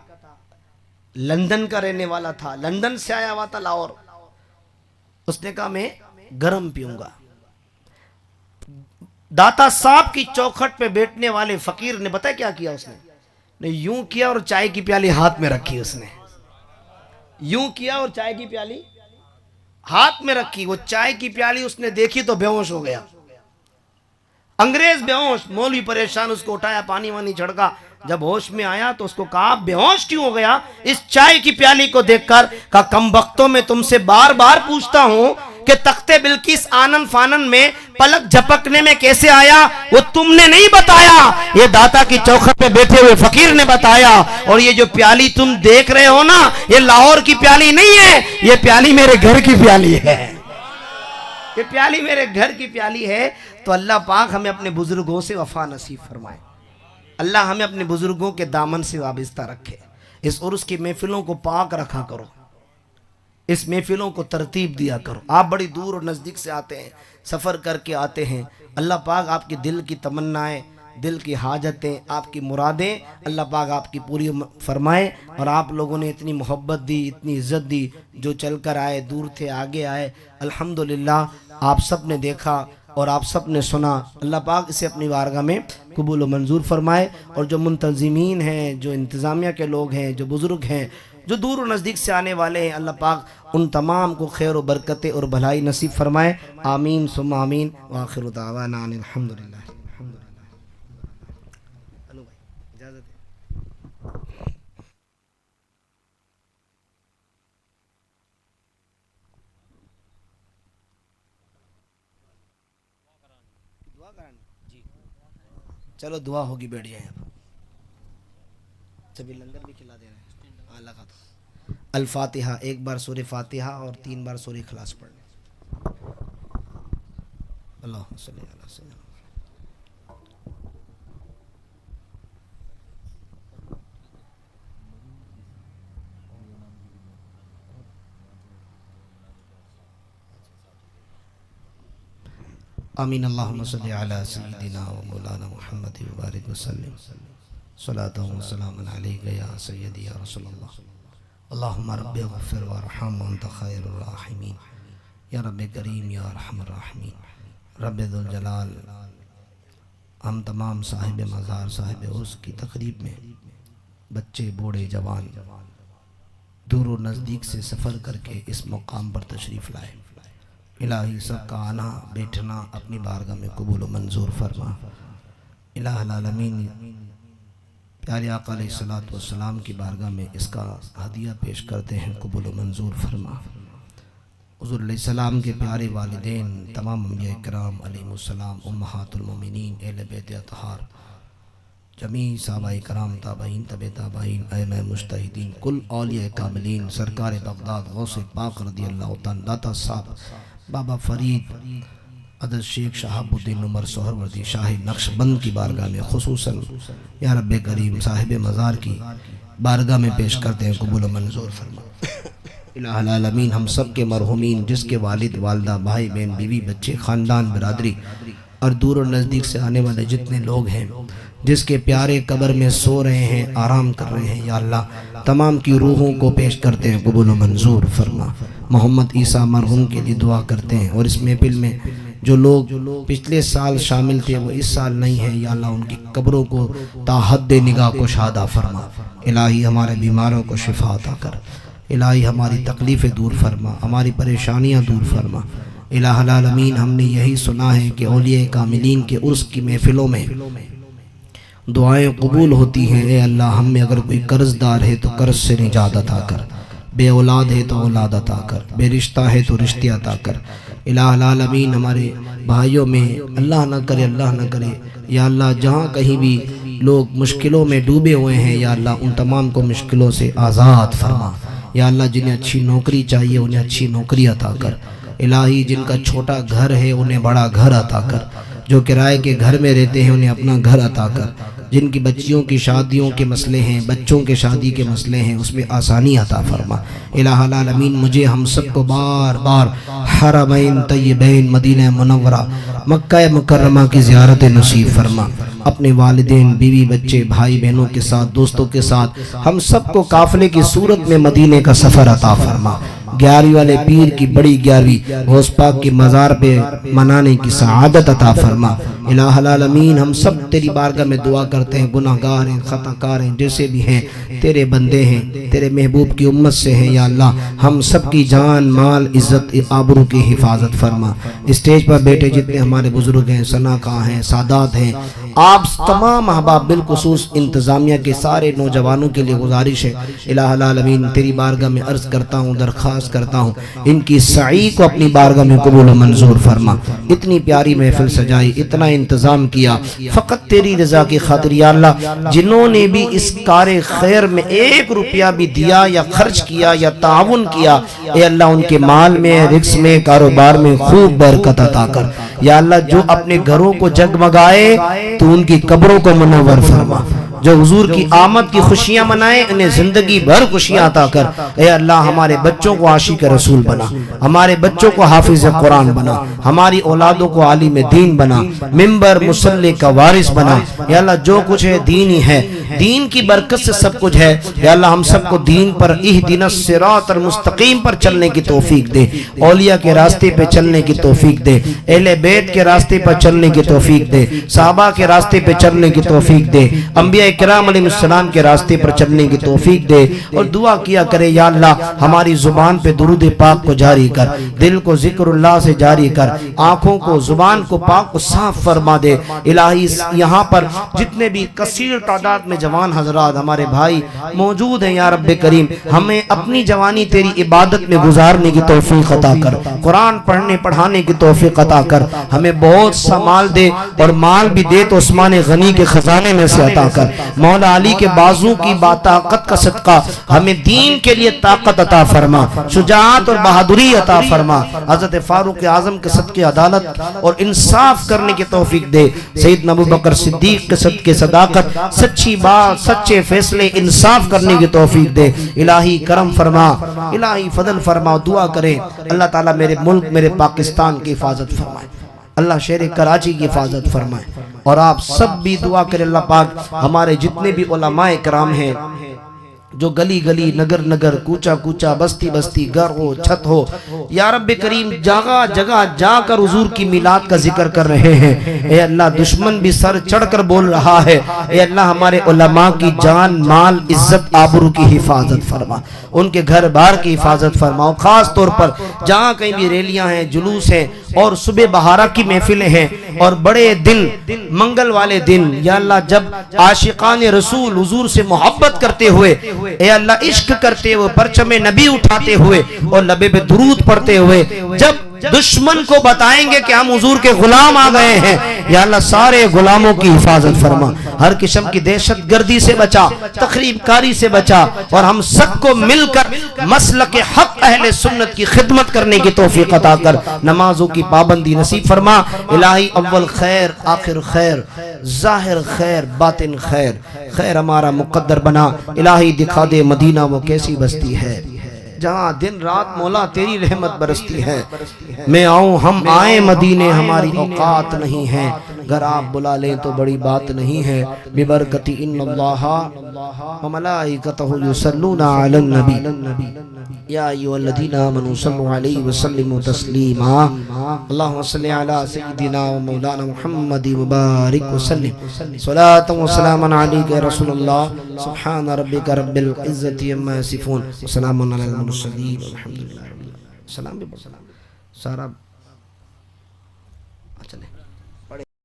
लंदन का रहने वाला था, लंदन से आया हुआ था लाहौर। उसने कहा मैं गर्म पीऊंगा। दाता साहब की चौखट पे बैठने वाले फकीर ने पता क्या किया? उसने यूं किया और चाय की प्याली हाथ में रखी। उसने यूं किया और चाय की प्याली हाथ में रखी। वो चाय की प्याली उसने देखी तो बेहोश हो गया। अंग्रेज बेहोश, मौलवी परेशान, उसको उठाया, पानी वानी छिड़का, जब होश में आया तो उसको कहा बेहोश क्यों हो गया इस चाय की प्याली को देखकर? कहा कम वक्तों में तुमसे बार बार पूछता हूं कि तख्ते बिल्किस आनन फानन में पलक झपकने में कैसे आया, वो तुमने नहीं बताया, ये दाता की चौखट पे बैठे हुए फकीर ने बताया। और ये जो प्याली तुम देख रहे हो ना, ये लाहौर की प्याली नहीं है, ये प्याली मेरे घर की प्याली है, ये प्याली मेरे घर की प्याली है। तो अल्लाह पाक हमें अपने बुजुर्गों से वफा नसीब फरमाए, अल्लाह हमें अपने बुजुर्गों के दामन से वाबस्ता रखे। इस उर्स की महफिलों को पाक रखा करो, इस महफिलों को तरतीब दिया करो। आप बड़ी दूर और नज़दीक से आते हैं, सफ़र करके आते हैं, अल्लाह पाक आपके दिल की तमन्नाएं, दिल की हाजतें, आपकी मुरादें अल्लाह पाक आपकी पूरी फरमाए। और आप लोगों ने इतनी मोहब्बत दी, इतनी इज़्ज़त दी, जो चल कर आए, दूर थे, आगे आए, अल्हम्दुलिल्लाह आप सब ने देखा और आप सब ने सुना। अल्लाह पाक इसे अपनी बारगाह में कबूल व मंजूर फरमाए। और जो मुंतज़िमीन हैं, जो इंतज़ामिया के लोग हैं, जो बुज़ुर्ग हैं, जो दूर और नज़दीक से आने वाले हैं, अल्लाह पाक उन तमाम को खैर और बरकतें और भलाई नसीब फरमाए। आमीन सुम्मा आमीन। व आखिरु दावाना अनिल हम्दुलिल्लाह। इजाज़त है। दुआ करानी जी, चलो दुआ होगी, बैठ जाए। सभी लंगर भी खिला दे रहे हैं। लगा तो अल-फातिहा, एक बार सूरह फातिहा और 3 बार सूरह इखलास पढ़ लें। अल्लाह सल्ली अला सय्यिदना आमीन। अल्लाहुम्मा सल्ली अला सय्यिदिना व मौलाना मुहम्मद व बारिक व सल्लिम सलातु व सलामुन अलैका या सय्यदी या रसूलल्लाह। अल्लाहुम्मा रब्बि ग़फ़िर वरहम व अंत खैरुर राहिमीन या रब्बि करीम या अरहमर राहिमीन रब्बि ज़ुल जलाल। हम तमाम साहिब मज़ार, साहिब उर्स की तक़रीब में बच्चे, बूढ़े, जवान दूर और नज़दीक से सफ़र करके इस मुकाम पर तशरीफ़ लाए। इलाही सबका आना बैठना अपनी बारगाह में कबूल व मंजूर फरमा। इलाहुल आलमीन प्यारे आका अलैहिस्सलातु वस्सलाम की बारगाह में इसका हदिया पेश करते हैं, कबूल व मंजूर फरमा। हुज़ूर अलैहिस्सलाम के प्यारे वालिदैन, तमाम अंबिया इकराम अलैहिमुस्सलाम, उम्महातुल मोमिनीन, अहले बैत अतहार, जमी सहाबाए कराम, ताबईन, तबे ताबईन, अइम्मा मुज्तहिदीन, कुल औलिया कामिलीन, सरकार बगदाद गौसे पाक रज़ियल्लाहु तआला दाता साहब बाबा फरीद अदर शेख शहाबुद्दीन उमर सोहरवर्दी शाह नक्शबंद की बारगाह में खुसूसन या रब्बे करीम साहिब मज़ार की बारगाह में पेश करते हैं, कबूल मंजूर फरमा। इलाहुल आलमीन हम सब के मरहुमीन, जिसके वालिद वालदा, भाई बहन, बीवी बच्चे, ख़ानदान, बिरादरी और दूर और नज़दीक से आने वाले जितने लोग हैं, जिसके प्यारे कब्र में सो रहे हैं, आराम कर रहे हैं, या अल्लाह तमाम की रूहों को पेश करते हैं, कबूल मंजूर फरमा। मोहम्मद ईसा मरहूम के लिए दुआ करते हैं। और इस महफिल में जो लोग पिछले साल शामिल थे वो इस साल नहीं है, या अल्लाह उनकी कब्रों को ताहद्दे निगाह को शादा फरमा। इलाही हमारे बीमारों को शिफा अता कर, इलाही हमारी तकलीफ़ें दूर फरमा, हमारी परेशानियाँ दूर फरमा। इलाहुल आलमीन हमने यही सुना है कि औलिया कामिलीन के उर्स की महफिलों में दुआएं कबूल होती हैं। ए अल्लाह हम में अगर कोई कर्जदार है तो कर्ज से निजात अता कर, बे औलाद है तो औलाद अता कर, बे रिश्ता है तो रिश्ते अता कर। इलाहुल आलमीन हमारे भाइयों में अल्लाह न करे, अल्लाह न करे, या अल्लाह जहाँ कहीं भी लोग मुश्किलों में डूबे हुए हैं, या अल्लाह उन तमाम को मुश्किलों से आज़ाद फरमा। या अल्लाह जिन्हें अच्छी नौकरी चाहिए उन्हें अच्छी नौकरी अता कर। इलाही जिनका छोटा घर है उन्हें बड़ा घर अता कर, जो किराए के घर में रहते हैं उन्हें अपना घर अता कर। जिनकी बच्चियों की शादियों के मसले हैं, बच्चों के शादी के मसले हैं, उसमें आसानी अता फरमा। इलाहुल आलमीन मुझे हम सबको बार बार हरमैन तय्यबैन मदीना मुनव्वरा मक्का मुकर्रमा की ज़ियारत नसीब फरमा। अपने वालिदैन, बीवी, बच्चे, भाई बहनों के साथ, दोस्तों के साथ हम सबको काफ़िले की सूरत में मदीने का सफ़र अता फरमा। 11वीं वाले पीर की बड़ी 11वीं गौस पाक की मज़ार पे मनाने की सआदत अता फरमा। इलाहुल आलमीन हम सब तेरी बारगाह में दुआ करते हैं, गुनाहगार हैं, खताकार हैं, जैसे भी हैं तेरे बंदे हैं, तेरे महबूब की उम्मत से हैं। या अल्लाह हम सब की जान, माल, इज़्ज़त, आबरू की हिफाजत फरमा। स्टेज पर बैठे जितने हमारे बुजुर्ग हैं, सनाखा हैं, सादात हैं, आप तमाम अहबाब बिलखुसूस इंतजामिया के सारे नौजवानों के लिए गुजारिश है, इलाहुल आलमीन तेरी बारगाह में अर्ज करता हूँ, दरख्वास्त करता हूँ, इनकी सई को अपनी बारगाह में कबूल व मंजूर फरमा। इतनी प्यारी महफिल सजाई, इतना इंतजाम किया फ़कत तेरी रजा की खातिर या अल्लाह। जिन्होंने भी इस कार्य खैर में 1 रुपया भी दिया या खर्च किया या ताउन किया, ए अल्लाह उनके माल में, रिज़्क़ में, कारोबार में खूब बरकत अता कर या अल्लाह। जो अपने घरों को जगमगाए तो उनकी कब्रों को मुनव्वर फरमा। जो हुजूर की आमद की खुशियां मनाए उन्हें जिंदगी भर खुशियां अता कर। ए अल्लाह हमारे बच्चों को आशिक रसूल बना, हमारे बच्चों को हाफिज कुरान बना, हमारी औलादों को आलिम दीन बना, मिंबर मुसल्ले का वारिस बना। या अल्लाह जो कुछ है दीन ही है, दीन की बरकत से सब कुछ है। या अल्लाह हम सबको दीन पर इहदिनस सिरातल मुस्तकीम पर चलने की तौफीक दे, औलिया के रास्ते पे चलने की तौफीक दे, अहले बैत के रास्ते पर चलने की तौफीक दे, सहाबा के रास्ते पे चलने की तौफीक दे, अंबिया किराम अलैहिस्सलाम के रास्ते पर चलने की तौफीक दे। और दुआ किया करे या अल्लाह हमारी जुबान पे दुरूद पाक को जारी कर, दिल को जिक्रुल्लाह से जारी कर, आंखों को, जुबान को पाक को साफ फरमा दे। इलाही यहाँ पर जितने भी कसीर तादाद में जवान हजरात हमारे भाई मौजूद हैं या रब्बे करीम, हमें अपनी जवानी तेरी इबादत में गुजारने की तौफीक अता कर, कुरान पढ़ने पढ़ाने की तौफीक अता कर। हमें बहुत सा माल दे और माल भी दे तो उस्मान गनी के खजाने में से अता कर। मौला अली के बाजू की ताकत का सदका हमें दीन के लिए ताकत अता फरमा, शुजाअत और बहादुरी अता फरमा। हजरत फारूक आजम के सदके अदालत और इंसाफ करने की तौफीक दे। सैयदना अबू बकर सिद्दीक के सदके सदाकत, सच्ची बात, सच्चे फैसले, इंसाफ करने की तौफीक दे। इलाही करम फरमा, इलाही फजल फरमा। दुआ करें अल्लाह ताला मेरे मुल्क, मेरे पाकिस्तान की हिफाजत फरमाए, अल्लाह शहर कराची की हिफाजत फरमाए। और आप सब भी दुआ करें अल्लाह पाक हमारे जितने भी उलमाए कराम हैं जो गली गली, नगर नगर, कूचा कूचा, बस्ती बस्ती, घर हो, छत हो, या रब्बे करीम जगह जगह जाकर हुजूर की मिलाद का जिक्र कर रहे हैं। ए अल्लाह दुश्मन भी सर चढ़कर बोल रहा है। ए अल्लाह हमारे उलमा की जान, माल, इज्जत, आबरू की हिफाजत फरमा, उनके घर बार की हिफाजत फरमाओ। खास तौर पर जहाँ कहीं भी रैलियां हैं, जुलूस हैं और सुबह बहारा की महफिलें हैं और बड़े दिन, मंगल वाले दिन, या अल्लाह जब आशिकान रसूल हुजूर से मोहब्बत करते हुए, ए अल्लाह इश्क करते हुए, परचमे नबी उठाते हुए और लबे पे दुरूद पढ़ते हुए जब दुश्मन को बताएंगे कि हम हुजूर के गुलाम आ गए हैं, या अल्लाह सारे गुलामों की हिफाजत फरमा, हर किस्म की दहशत गर्दी से बचा, तखरीबकारी से बचा और हम सबको मिलकर मसलक हक अहले सुन्नत की खिदमत करने की तौफीक अता कर। नमाजों की पाबंदी नसीब फरमा। इलाही अव्वल खैर, आखिर खैर, जाहिर खैर, बातिन खैर, खैर हमारा मुकद्दर बना। इलाही दिखा दे मदीना वो कैसी बस्ती है जहाँ दिन रात मौला तेरी रहमत बरसती है। मैं आऊँ, हम आए मदीने, हमारी औकात नहीं है, अगर आप बुला लें तो बड़ी बात नहीं है। बिबरकती इन्नल्लाह व मलाइकतहु युसल्लूना अलन नबी या अय्युहल्लज़ीना आमनू सल्लु अलैहि व सल्लिमू तस्लीमा। अल्लाहुम्मा सल्लि अला सय्यिदिना व मौलाना मुहम्मद व बारिक व सल्लिम सलातन व सलामन अलैका या रसूलल्लाह। सुब्हान रब्बिका रब्बिल इज्जति अम्मा यसिफून व सलामुन अलल मुरसलीन वल्हम्दुलिल्लाहि रब्बिल आलमीन। सलाम भी सारा चले।